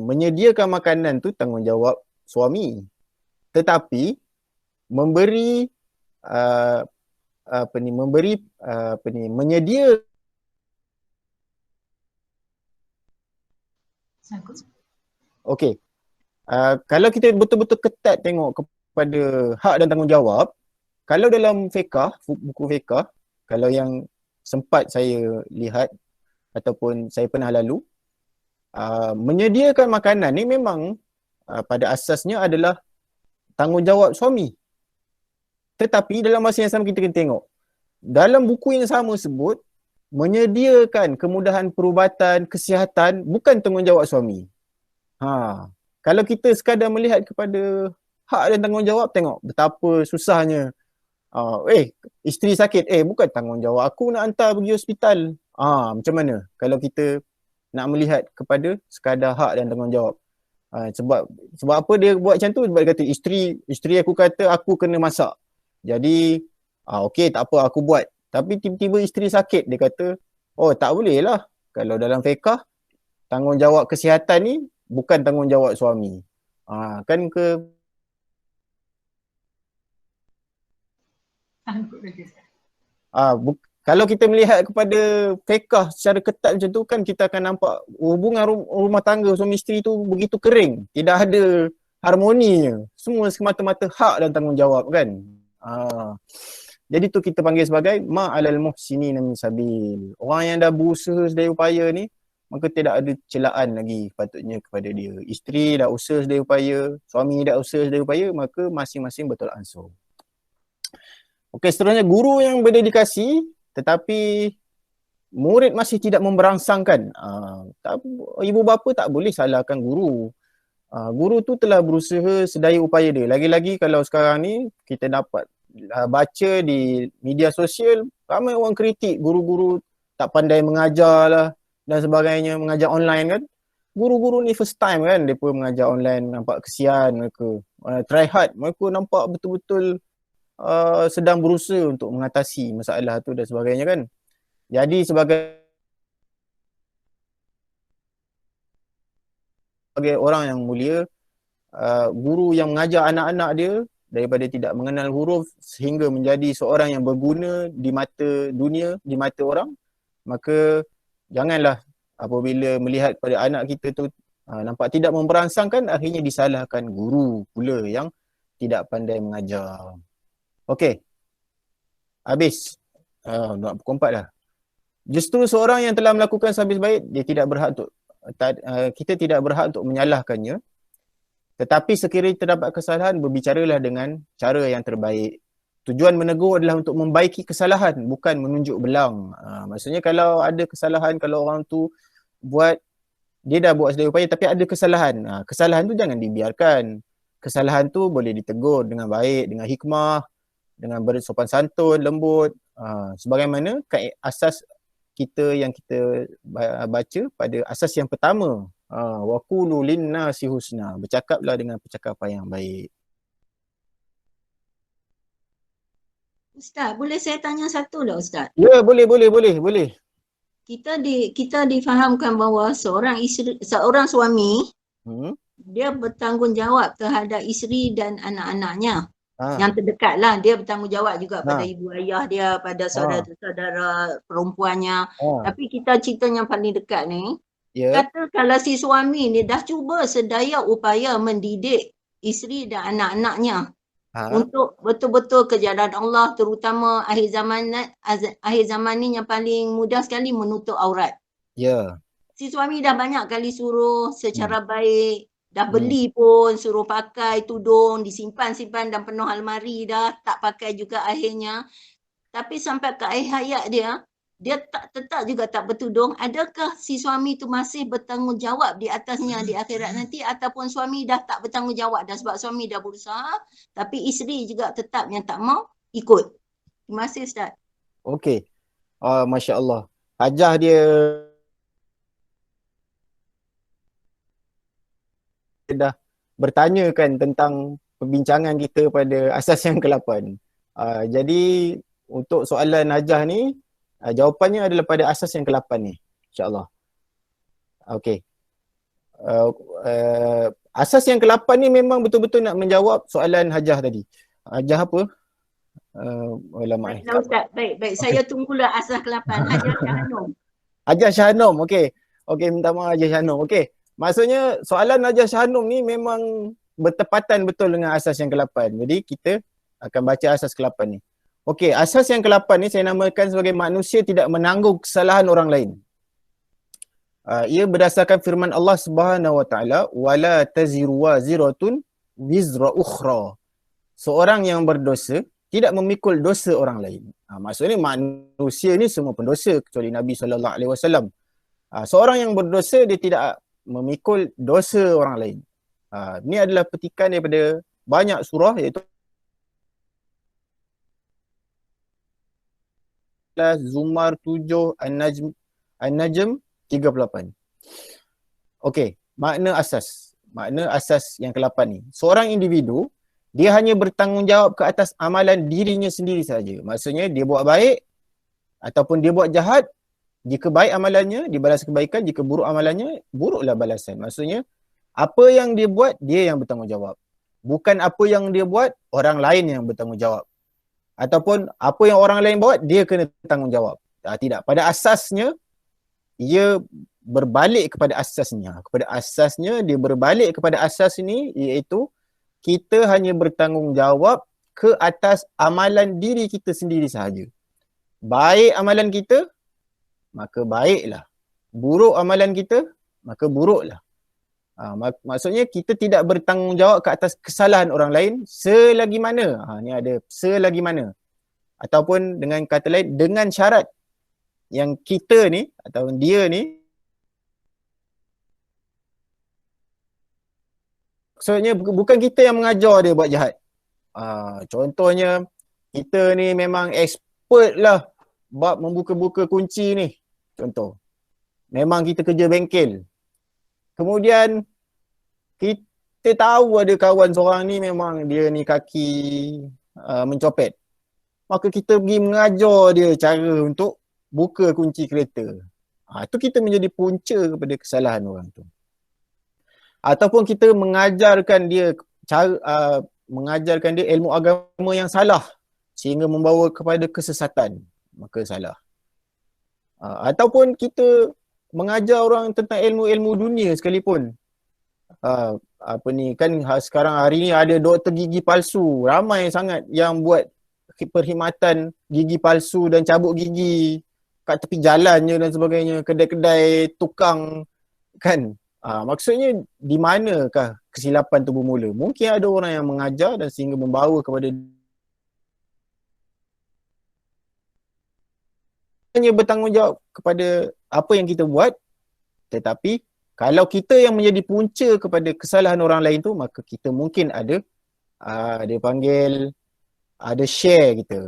menyediakan makanan tu tanggungjawab suami, tetapi menyedia okey. Kalau kita betul-betul ketat tengok kepada hak dan tanggungjawab, kalau dalam fiqh, buku fiqh, kalau yang sempat saya lihat ataupun saya pernah lalu, menyediakan makanan ni memang pada asasnya adalah tanggungjawab suami. Tetapi dalam masa yang sama kita kena tengok, dalam buku yang sama sebut, menyediakan kemudahan perubatan, kesihatan bukan tanggungjawab suami. Kalau kita sekadar melihat kepada hak dan tanggungjawab, tengok betapa susahnya. Isteri sakit, bukan tanggungjawab aku nak hantar pergi hospital. Macam mana kalau kita nak melihat kepada sekadar hak dan tanggungjawab? Sebab apa dia buat macam tu? Sebab dia kata isteri aku kata aku kena masak. Jadi okey, tak apa aku buat. Tapi tiba-tiba isteri sakit, dia kata, tak boleh lah. Kalau dalam fiqh, tanggungjawab kesihatan ni bukan tanggungjawab suami. Kan ke? Sanggup lagi. Kalau kita melihat kepada fiqh secara ketat macam tu kan, kita akan nampak hubungan rumah tangga suami isteri tu begitu kering. Tidak ada harmoninya. Semua semata-mata hak dan tanggungjawab kan. Jadi tu kita panggil sebagai ma'alal muhsinin min sabil. Orang yang dah berusaha sedaya upaya ni, maka tidak ada celaan lagi patutnya kepada dia. Isteri dah usaha sedaya upaya, suami dah usaha sedaya upaya, maka masing-masing betul ansur. Okey, seterusnya guru yang berdedikasi tetapi murid masih tidak memberangsangkan. Ibu bapa tak boleh salahkan guru. Guru tu telah berusaha sedaya upaya dia. Lagi-lagi kalau sekarang ni kita dapat baca di media sosial, ramai orang kritik guru-guru tak pandai mengajar lah dan sebagainya, mengajar online kan. Guru-guru ni first time kan mereka mengajar online, nampak kesian mereka. Try hard, mereka nampak betul-betul sedang berusaha untuk mengatasi masalah tu dan sebagainya kan. Jadi sebagai orang yang mulia, guru yang mengajar anak-anak dia daripada tidak mengenal huruf sehingga menjadi seorang yang berguna di mata dunia, di mata orang, maka janganlah apabila melihat pada anak kita tu nampak tidak memberangsangkan, akhirnya disalahkan guru pula yang tidak pandai mengajar. Okey, habis. Nak pukul 4 dah. Justru seorang yang telah melakukan sehabis baik, dia tidak berhak untuk kita tidak berhak untuk menyalahkannya. Tetapi sekiranya terdapat kesalahan, berbicaralah dengan cara yang terbaik. Tujuan menegur adalah untuk membaiki kesalahan, bukan menunjuk belang. Maksudnya kalau ada kesalahan, kalau orang tu dia dah buat sedaya upaya tapi ada kesalahan. Kesalahan tu jangan dibiarkan. Kesalahan tu boleh ditegur dengan baik, dengan hikmah, dengan bersopan santun, lembut. Sebagaimana asas kita yang kita baca pada asas yang pertama. Wa qulu linnasi husna. Bercakaplah dengan percakapan yang baik. Ustaz, boleh saya tanya satu tak Ustaz? Ya, boleh. Kita difahamkan bahawa seorang suami dia bertanggungjawab terhadap isteri dan anak-anaknya. Yang terdekat lah, dia bertanggungjawab juga pada ibu ayah dia, pada saudara-saudara perempuannya. Tapi kita cerita yang paling dekat ni, kata kalau si suami ni dah cuba sedaya upaya mendidik isteri dan anak-anaknya untuk betul-betul ke jalan Allah, terutama akhir zaman ni yang paling mudah sekali menutup aurat. Si suami dah banyak kali suruh secara baik, dah beli pun suruh pakai tudung, disimpan-simpan dan penuh almari dah, tak pakai juga akhirnya. Tapi sampai ke akhir hayat dia tetap juga tak bertudung. Adakah si suami tu masih bertanggungjawab di atasnya di akhirat nanti, ataupun suami dah tak bertanggungjawab dah sebab suami dah berusaha tapi isteri juga tetap yang tak mau ikut? Terima kasih Ustaz. Okey. Masya Allah. Hajah dia dah bertanyakan tentang perbincangan kita pada asas yang ke-8. Jadi untuk soalan Hajah ni, jawapannya adalah pada asas yang ke-8 ni, insya-Allah. Okey. Asas yang ke-8 ni memang betul-betul nak menjawab soalan Hajah tadi. Hajah apa? Baiklah Ustaz, baik. Saya tunggulah asas ke-8. Hajah Syahanum. Hajah Syahanum, okey. Minta maaf Hajah Syahanum. Okey. Maksudnya soalan Hajah Syahanum ni memang bertepatan betul dengan asas yang ke-8. Jadi kita akan baca asas ke-8 ni. Okey, asas yang ke-8 ni saya namakan sebagai manusia tidak menanggung kesalahan orang lain. Ia berdasarkan firman Allah Subhanahu Wa Taala, wala taziru waziratun wizra ukhra. Seorang yang berdosa tidak memikul dosa orang lain. Maksudnya manusia ni semua pendosa kecuali Nabi sallallahu alaihi wasallam. Seorang yang berdosa dia tidak memikul dosa orang lain. Ini adalah petikan daripada banyak surah, iaitu Zumar 7, An-Najm 38. Okey, makna asas yang ke-8 ni. Seorang individu dia hanya bertanggungjawab ke atas amalan dirinya sendiri saja. Maksudnya dia buat baik ataupun dia buat jahat, jika baik amalannya dibalas kebaikan, jika buruk amalannya buruklah balasan. Maksudnya apa yang dia buat dia yang bertanggungjawab. Bukan apa yang dia buat orang lain yang bertanggungjawab. Ataupun apa yang orang lain buat dia kena tanggungjawab. Tidak, pada asasnya ia berbalik kepada asasnya. Kepada asasnya dia berbalik kepada asas ini, iaitu kita hanya bertanggungjawab ke atas amalan diri kita sendiri sahaja. Baik amalan kita, maka baiklah. Buruk amalan kita, maka buruklah. Maksudnya kita tidak bertanggungjawab ke atas kesalahan orang lain selagi mana. Ni ada selagi mana. Ataupun dengan kata lain, dengan syarat yang kita ni ataupun dia ni, maksudnya bukan kita yang mengajar dia buat jahat. Contohnya kita ni memang expert lah bab membuka-buka kunci ni. Contoh. Memang kita kerja bengkel. Kemudian kita tahu ada kawan seorang ni memang dia ni kaki mencopet. Maka kita pergi mengajar dia cara untuk buka kunci kereta. Itu kita menjadi punca kepada kesalahan orang tu. Ataupun kita mengajarkan dia ilmu agama yang salah sehingga membawa kepada kesesatan, maka salah. Ataupun kita mengajar orang tentang ilmu-ilmu dunia sekalipun. Sekarang hari ni ada doktor gigi palsu, ramai sangat yang buat perkhidmatan gigi palsu dan cabut gigi kat tepi jalannya dan sebagainya, kedai-kedai tukang kan. Maksudnya di manakah kesilapan tu bermula? Mungkin ada orang yang mengajar dan sehingga membawa kepada hanya bertanggungjawab kepada apa yang kita buat, tetapi kalau kita yang menjadi punca kepada kesalahan orang lain tu, maka kita mungkin ada dia panggil ada share kita.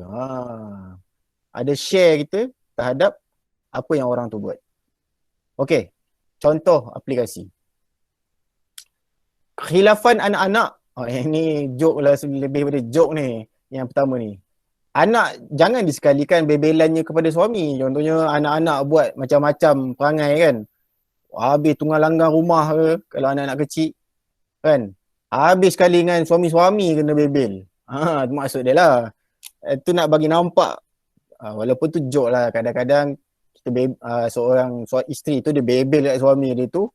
Ada share kita terhadap apa yang orang tu buat. Okey, contoh aplikasi. Khilafan anak-anak. Ini joke lah, lebih daripada joke ni. Yang pertama ni. Anak jangan disekalikan bebelannya kepada suami. Contohnya anak-anak buat macam-macam perangai kan. Habis tunggal langgar rumah ke kalau anak-anak kecil kan. Habis sekali dengan suami-suami kena bebel. Tu maksud dia lah. Itu nak bagi nampak. Walaupun tu joke lah. Kadang-kadang kita seorang isteri tu dia bebel kat suami dia tu.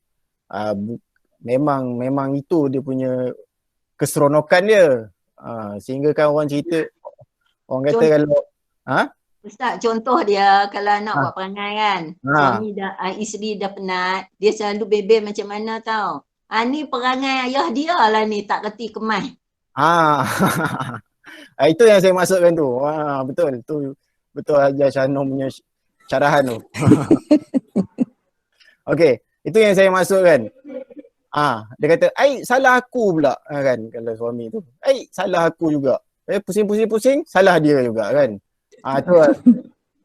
Memang itu dia punya keseronokan dia. Sehingga kan orang cerita, orang kata kalau Ustaz, contoh dia kalau anak buat perangai kan, suami isteri dah penat, dia selalu bebel macam mana tau. Ni perangai ayah dia lah ni, tak reti kemas. Itu yang saya maksudkan tu. Betul. Betul Hajar Shanum punya syarahan tu. Okey, itu yang saya maksudkan. Dia kata, salah aku pula kan, kalau suami tu. Salah aku juga. Pusing-pusing, salah dia juga kan.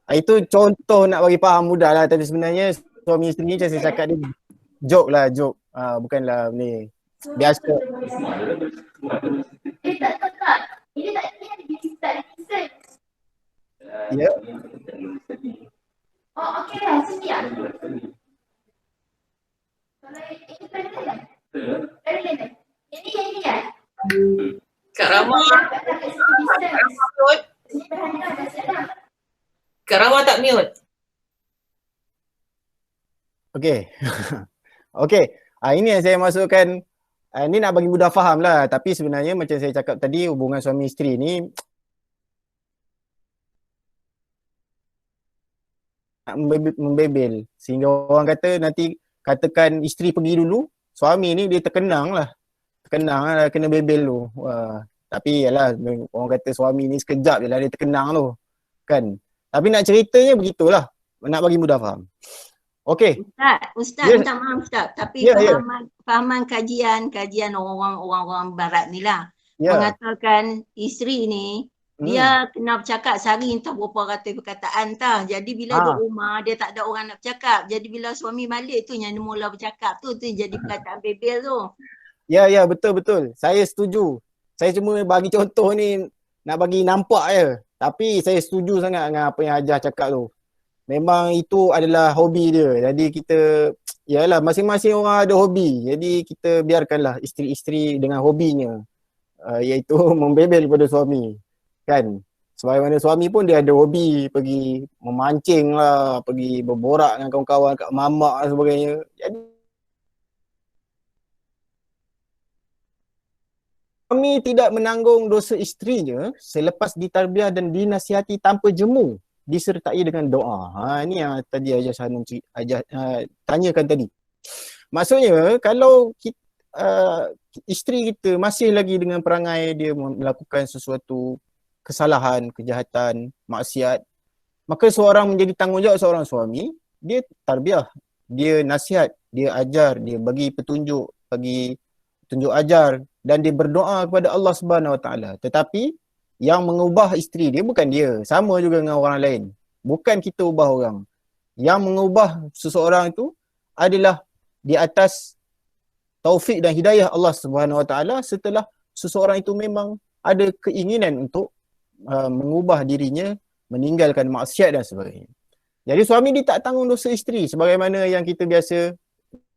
Itu contoh nak bagi faham mudah lah. Tapi sebenarnya suami isteri ni macam saya cakap ni, joke lah. Bukanlah ni biasa. Tak. Ini tak ada listen. Ya. Okey lah, sini lah. Kalau ini pregnant kan? Ini kan? Kak Rama. Kak Rama tak mute. Okey. Okey. Ini yang saya masukkan Ni nak bagi mudah faham lah. Tapi sebenarnya macam saya cakap tadi, hubungan suami isteri ni nak membebel. Sehingga orang kata nanti katakan isteri pergi dulu, suami ni dia terkenang lah, kena bebel tu. Tapi yalah, orang kata suami ni sekejap je lah dia terkenang tu kan. Tapi nak ceritanya begitulah, nak bagi mudah faham. Okey. Ustaz, Ya. minta maaf Ustaz, tapi Ya, ya. fahaman kajian orang barat ni lah Ya. mengatakan isteri ni dia kena bercakap sehari entah berapa ratus perkataan tah. Jadi bila duduk rumah dia tak ada orang nak bercakap. Jadi bila suami balik tu yang dia mula bercakap tu jadi perkataan bebel tu. Ya, betul. Saya setuju. Saya cuma bagi contoh ni nak bagi nampak je. Tapi saya setuju sangat dengan apa yang Hajah cakap tu. Memang itu adalah hobi dia. Jadi kita, yalah masing-masing orang ada hobi. Jadi kita biarkanlah isteri-isteri dengan hobinya. Iaitu membebel pada suami. Kan? Sebagaimana suami pun dia ada hobi pergi memancing lah, pergi berborak dengan kawan-kawan kat mamak dan sebagainya. Jadi suami tidak menanggung dosa isterinya selepas ditarbiah dan dinasihati tanpa jemu, disertai dengan doa. Ini yang tadi Hajah Sanum tanyakan tadi. Maksudnya kalau kita, isteri kita masih lagi dengan perangai dia melakukan sesuatu kesalahan, kejahatan, maksiat, maka seorang menjadi tanggungjawab seorang suami, dia tarbiah, dia nasihat, dia ajar, dia bagi petunjuk, bagi tunjuk ajar dan dia berdoa kepada Allah Subhanahu Wa Taala. Tetapi yang mengubah isteri dia bukan dia, sama juga dengan orang lain. Bukan kita ubah orang. Yang mengubah seseorang itu adalah di atas taufik dan hidayah Allah Subhanahu Wa Taala setelah seseorang itu memang ada keinginan untuk mengubah dirinya, meninggalkan maksiat dan sebagainya. Jadi suami dia tak tanggung dosa isteri sebagaimana yang kita biasa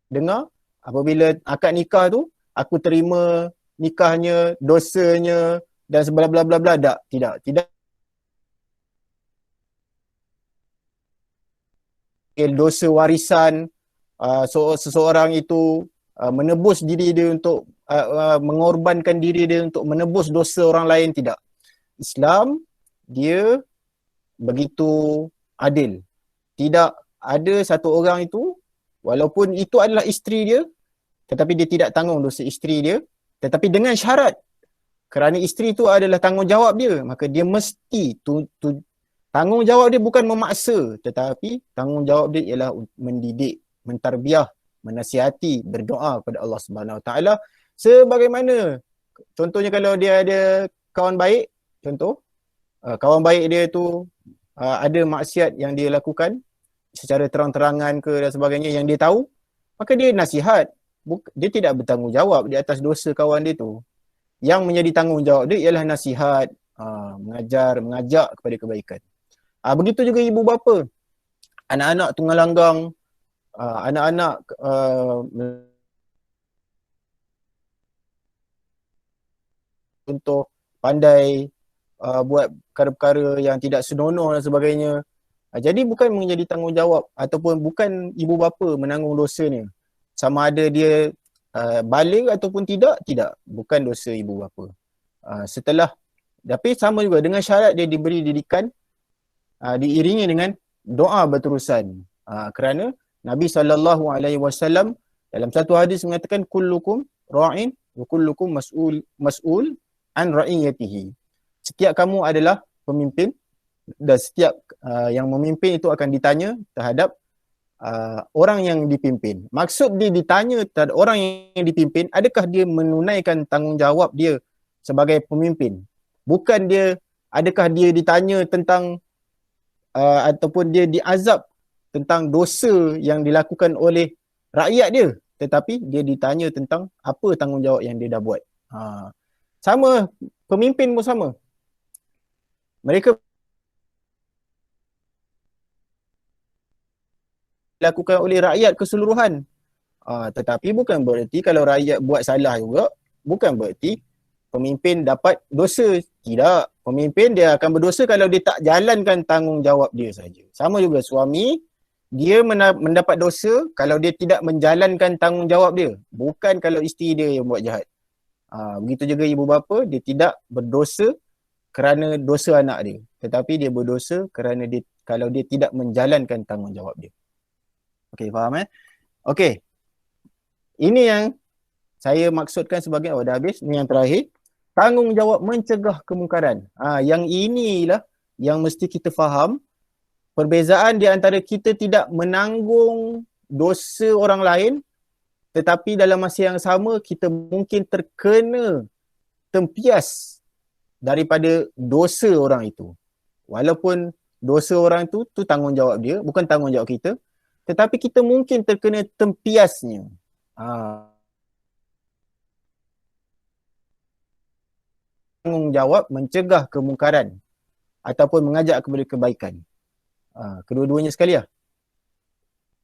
dengar apabila akad nikah tu, aku terima nikahnya, dosanya dan sebla-bla-bla-bla. Tidak. Dosa warisan, seseorang itu menebus diri dia untuk mengorbankan diri dia untuk menebus dosa orang lain, tidak. Islam dia begitu adil. Tidak ada satu orang itu walaupun itu adalah isteri dia tetapi dia tidak tanggung dosa isteri dia, tetapi dengan syarat kerana isteri itu adalah tanggungjawab dia, maka dia mesti tanggungjawab dia bukan memaksa tetapi tanggungjawab dia ialah mendidik, mentarbiah, menasihati, berdoa kepada Allah Subhanahu Wa Taala sebagaimana contohnya kalau dia ada kawan baik, contoh kawan baik dia tu ada maksiat yang dia lakukan secara terang-terangan ke dan sebagainya yang dia tahu, maka dia nasihat. Dia tidak bertanggungjawab di atas dosa kawan dia tu. Yang menjadi tanggungjawab dia ialah nasihat, mengajar, mengajak kepada kebaikan. Begitu juga ibu bapa. Anak-anak tunggal langgang, anak-anak untuk pandai buat perkara-perkara yang tidak senonoh dan sebagainya. Jadi bukan menjadi tanggungjawab ataupun bukan ibu bapa menanggung dosanya. Sama ada dia balik ataupun tidak, bukan dosa ibu bapa. Setelah, tapi sama juga dengan syarat dia diberi didikan, diiringi dengan doa berterusan. Kerana Nabi SAW dalam satu hadis mengatakan kullukum ra'in wa kullukum mas'ul an ra'iyatihi. Setiap kamu adalah pemimpin dan setiap yang memimpin itu akan ditanya terhadap orang yang dipimpin. Maksud dia ditanya terhadap orang yang dipimpin, adakah dia menunaikan tanggungjawab dia sebagai pemimpin? Bukan dia, adakah dia ditanya tentang ataupun dia diazab tentang dosa yang dilakukan oleh rakyat dia, tetapi dia ditanya tentang apa tanggungjawab yang dia dah buat. Sama, pemimpin pun sama. Mereka dilakukan oleh rakyat keseluruhan. Tetapi bukan bererti kalau rakyat buat salah juga, bukan bererti pemimpin dapat dosa. Tidak. Pemimpin dia akan berdosa kalau dia tak jalankan tanggungjawab dia saja. Sama juga suami, dia mendapat dosa kalau dia tidak menjalankan tanggungjawab dia, bukan kalau isteri dia yang buat jahat. Begitu juga ibu bapa, dia tidak berdosa kerana dosa anak dia, tetapi dia berdosa kerana kalau dia tidak menjalankan tanggungjawab dia. Okey, faham Okey. Ini yang saya maksudkan sebagai dah habis. Ini yang terakhir. Tanggungjawab mencegah kemungkaran. Yang inilah yang mesti kita faham. Perbezaan di antara kita tidak menanggung dosa orang lain, tetapi dalam masa yang sama kita mungkin terkena tempias daripada dosa orang itu. Walaupun dosa orang itu tanggungjawab dia, bukan tanggungjawab kita, tetapi kita mungkin terkena tempiasnya. Tanggungjawab mencegah kemungkaran ataupun mengajak kepada kebaikan. Kedua-duanya sekali lah.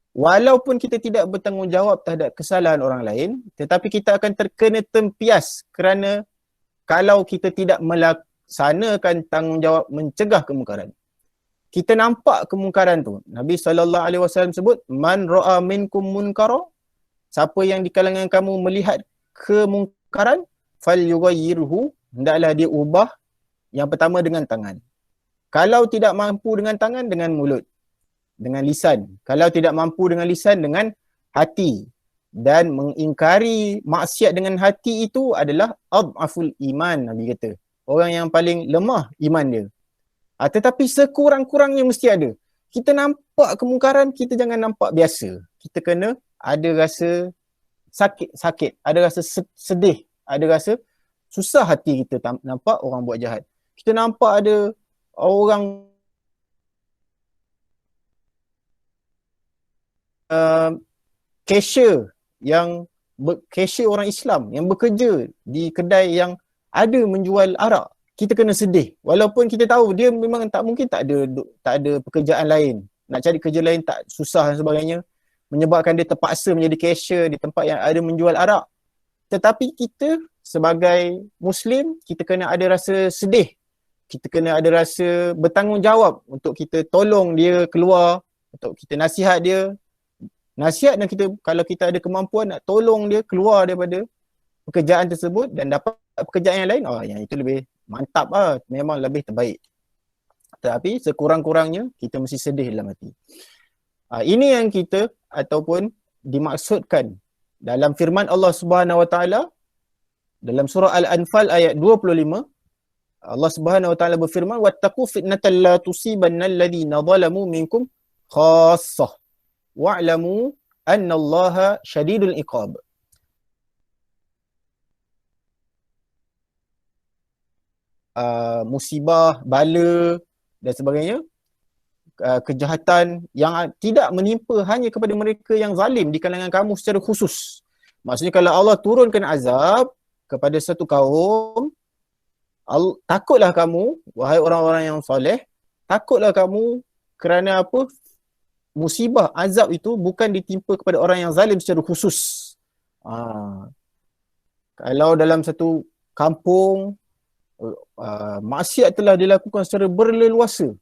Walaupun kita tidak bertanggungjawab terhadap kesalahan orang lain, tetapi kita akan terkena tempias kerana kalau kita tidak melaksanakan tanggungjawab mencegah kemungkaran. Kita nampak kemungkaran tu. Nabi SAW sebut, man ra'a minkum munkara, siapa yang di kalangan kamu melihat kemungkaran, falyughayyirhu, hendaklah dia ubah. Yang pertama dengan tangan. Kalau tidak mampu dengan tangan, dengan mulut, dengan lisan. Kalau tidak mampu dengan lisan, dengan hati. Dan mengingkari maksiat dengan hati itu adalah adhaful iman, Nabi kata. Orang yang paling lemah iman dia. Tetapi sekurang-kurangnya mesti ada. Kita nampak kemungkaran, kita jangan nampak biasa. Kita kena ada rasa sakit, ada rasa sedih, ada rasa susah hati kita nampak orang buat jahat. Kita nampak ada orang cashier cashier orang Islam yang bekerja di kedai yang ada menjual arak, kita kena sedih. Walaupun kita tahu dia memang tak ada pekerjaan lain. Nak cari kerja lain tak susah dan sebagainya. Menyebabkan dia terpaksa menjadi cashier di tempat yang ada menjual arak. Tetapi kita sebagai Muslim, kita kena ada rasa sedih. Kita kena ada rasa bertanggungjawab untuk kita tolong dia keluar, untuk kita nasihat dia. Nasihat dan kita, kalau kita ada kemampuan nak tolong dia keluar daripada pekerjaan tersebut dan dapat pekerjaan yang lain, yang itu lebih mantap lah, memang lebih terbaik. Tetapi sekurang-kurangnya kita mesti sedih dalam hati. Ini yang kita ataupun dimaksudkan dalam firman Allah Subhanahu Wa Taala dalam surah Al-Anfal ayat 25. Allah Subhanahu Wa Taala berfirman, wattaqu fitnatan la tusibanna alladhina zalamu minkum khassah wa'lamu anna Allaha syadidul iqab. Musibah, bala dan sebagainya, kejahatan yang tidak menimpa hanya kepada mereka yang zalim di kalangan kamu secara khusus. Maksudnya kalau Allah turunkan azab kepada satu kaum, takutlah kamu, wahai orang-orang yang soleh, takutlah kamu kerana apa? Musibah, azab itu bukan ditimpa kepada orang yang zalim secara khusus. Kalau dalam satu kampung, maksiat telah dilakukan secara berleluasa.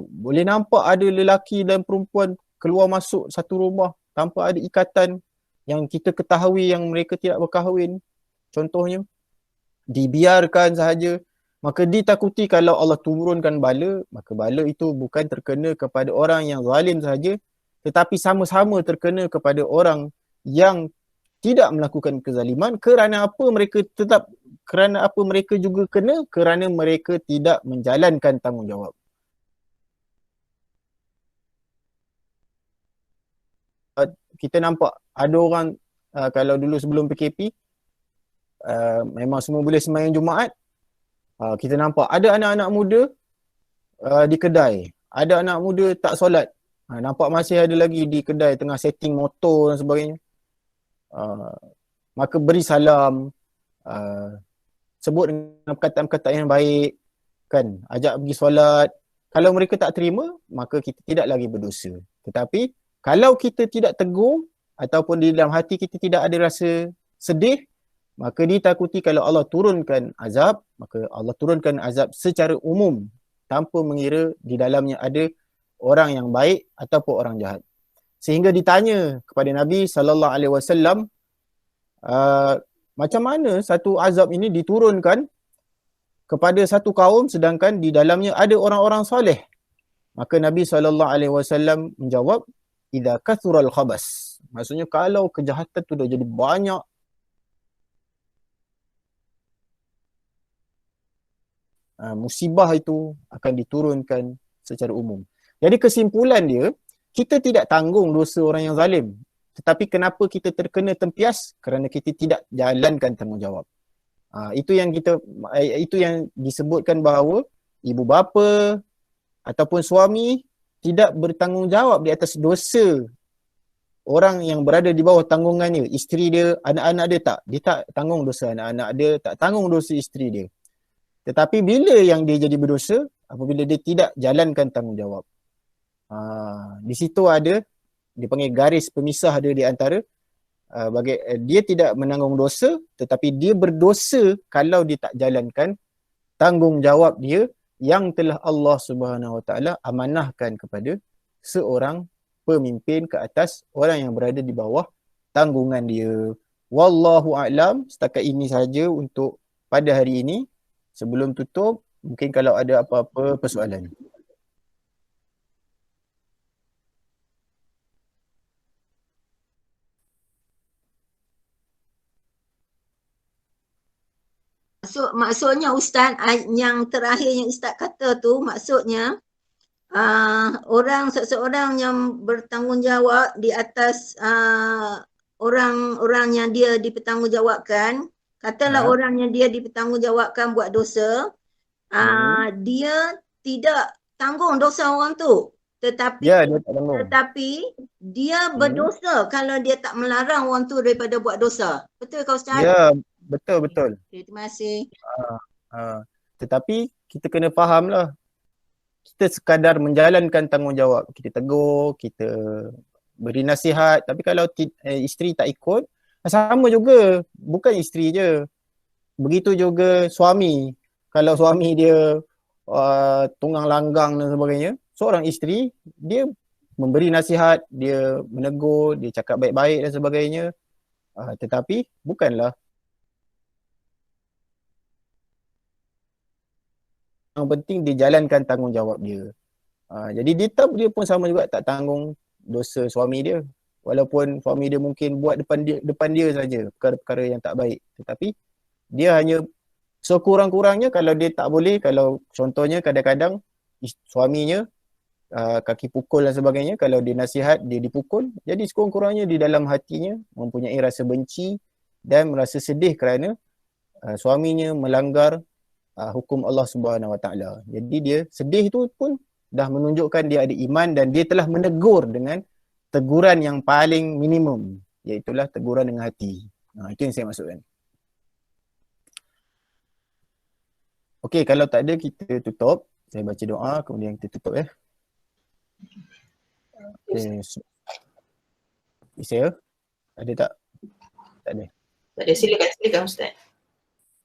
Boleh nampak ada lelaki dan perempuan keluar masuk satu rumah tanpa ada ikatan yang kita ketahui yang mereka tidak berkahwin. Contohnya, dibiarkan sahaja, maka ditakuti kalau Allah turunkan bala, maka bala itu bukan terkena kepada orang yang zalim sahaja, tetapi sama-sama terkena kepada orang yang tidak melakukan kezaliman. Kerana apa mereka juga kena? Kerana mereka tidak menjalankan tanggungjawab. Kita nampak ada orang, kalau dulu sebelum PKP, memang semua boleh sembahyang Jumaat. Kita nampak ada anak-anak muda di kedai, ada anak muda tak solat. Nampak masih ada lagi di kedai tengah setting motor dan sebagainya. Maka beri salam, sebut dengan perkataan-perkataan yang baik, kan, ajak pergi solat. Kalau mereka tak terima, maka kita tidak lagi berdosa. Tetapi kalau kita tidak tegur ataupun di dalam hati kita tidak ada rasa sedih, maka ditakuti kalau Allah turunkan azab, maka Allah turunkan azab secara umum tanpa mengira di dalamnya ada orang yang baik ataupun orang jahat. Sehingga ditanya kepada Nabi SAW, macam mana satu azab ini diturunkan kepada satu kaum sedangkan di dalamnya ada orang-orang soleh? Maka Nabi SAW menjawab, idza kathural khabas. Maksudnya kalau kejahatan tu dah jadi banyak, musibah itu akan diturunkan secara umum. Jadi kesimpulan dia, kita tidak tanggung dosa orang yang zalim. Tetapi kenapa kita terkena tempias? Kerana kita tidak jalankan tanggungjawab. Itu yang disebutkan bahawa ibu bapa ataupun suami tidak bertanggungjawab di atas dosa orang yang berada di bawah tanggungannya. Isteri dia, anak-anak dia tak. Dia tak tanggung dosa anak-anak dia, tak tanggung dosa isteri dia. Tetapi bila yang dia jadi berdosa, apabila dia tidak jalankan tanggungjawab. Di situ ada, dipanggil garis pemisah ada di antara, dia tidak menanggung dosa, tetapi dia berdosa kalau dia tak jalankan tanggungjawab dia yang telah Allah Subhanahu Wa Taala amanahkan kepada seorang pemimpin ke atas orang yang berada di bawah tanggungan dia. Wallahu a'lam. Setakat ini saja untuk pada hari ini. Sebelum tutup, mungkin kalau ada apa-apa persoalan. Maksudnya Ustaz, yang terakhir yang Ustaz kata tu, maksudnya seseorang yang bertanggungjawab di atas orang-orang yang dia dipertanggungjawabkan, katalah orang yang dia dipertanggungjawabkan buat dosa, dia tidak tanggung dosa orang tu, tetapi dia berdosa kalau dia tak melarang orang tu daripada buat dosa. Betul ke Ustaz? Ya, betul. Okay, terima kasih. Tetapi kita kena fahamlah, kita sekadar menjalankan tanggungjawab. Kita tegur, kita beri nasihat. Tapi kalau isteri tak ikut, sama juga, bukan isteri je. Begitu juga suami. Kalau suami dia tunggang langgang dan sebagainya, seorang isteri, dia memberi nasihat, dia menegur, dia cakap baik-baik dan sebagainya. Tetapi bukanlah. Yang penting dia jalankan tanggungjawab dia. Jadi dia pun sama juga tak tanggung dosa suami dia. Walaupun suami dia mungkin buat depan dia saja perkara-perkara yang tak baik. Tetapi dia hanya sekurang-kurangnya kalau dia tak boleh, kalau contohnya kadang-kadang suaminya kaki pukul dan sebagainya, kalau dia nasihat dia dipukul, jadi sekurang-kurangnya di dalam hatinya mempunyai rasa benci dan merasa sedih kerana suaminya melanggar hukum Allah Subhanahu Wa Taala. Jadi dia sedih tu pun dah menunjukkan dia ada iman dan dia telah menegur dengan teguran yang paling minimum, iaitulah teguran dengan hati. Itu yang saya maksudkan. Okey, kalau tak ada kita tutup. Saya baca doa kemudian kita tutup ya. Okay. Saya ada tak? Tak ada. Tak ada, silakan Ustaz.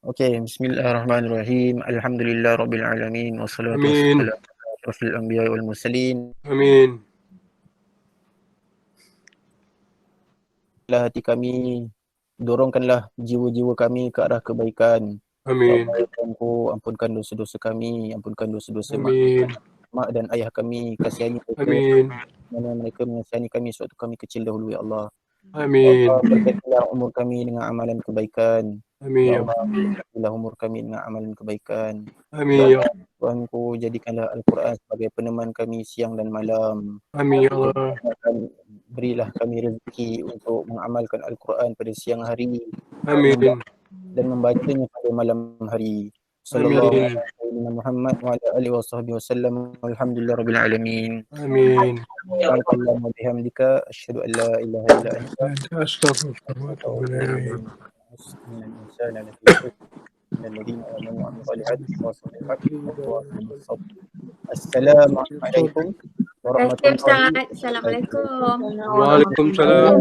Okey, bismillahirrahmanirrahim. Alhamdulillah rabbil alamin wassalatu wassalamu ala asyrafil anbiya'i wal mursalin. Amin. Hati kami, dorongkanlah jiwa-jiwa kami ke arah kebaikan. Amin. Ampunkan dosa-dosa kami, ampunkan dosa-dosa mak dan ayah kami, kasihani mereka. Amin. Mana mereka mengasihani kami sewaktu kami kecil dahulu ya Allah. Amin. Allah, berkatilah umur kami dengan amalan kebaikan. Amin. Ya Allah, berkatilah umur kami dengan amalan kebaikan. Amin. Ya Tuhanku, jadikanlah Al-Quran sebagai peneman kami siang dan malam. Amin ya Allah. Berilah kami rezeki untuk mengamalkan Al-Quran pada siang hari. Amin. Dan membacanya pada malam hari. Sallallahu alaihi wasallam Muhammad wa ala alihi wasallam. Alhamdulillahirabbil alamin. Amin. Subhanakallahumma wa bihamdika asyhadu an la ilaha illa anta Astaghfirullah wa atubu ilaik. Assalamualaikum warahmatullahi wabarakatuh. Assalamualaikum. Waalaikumsalam.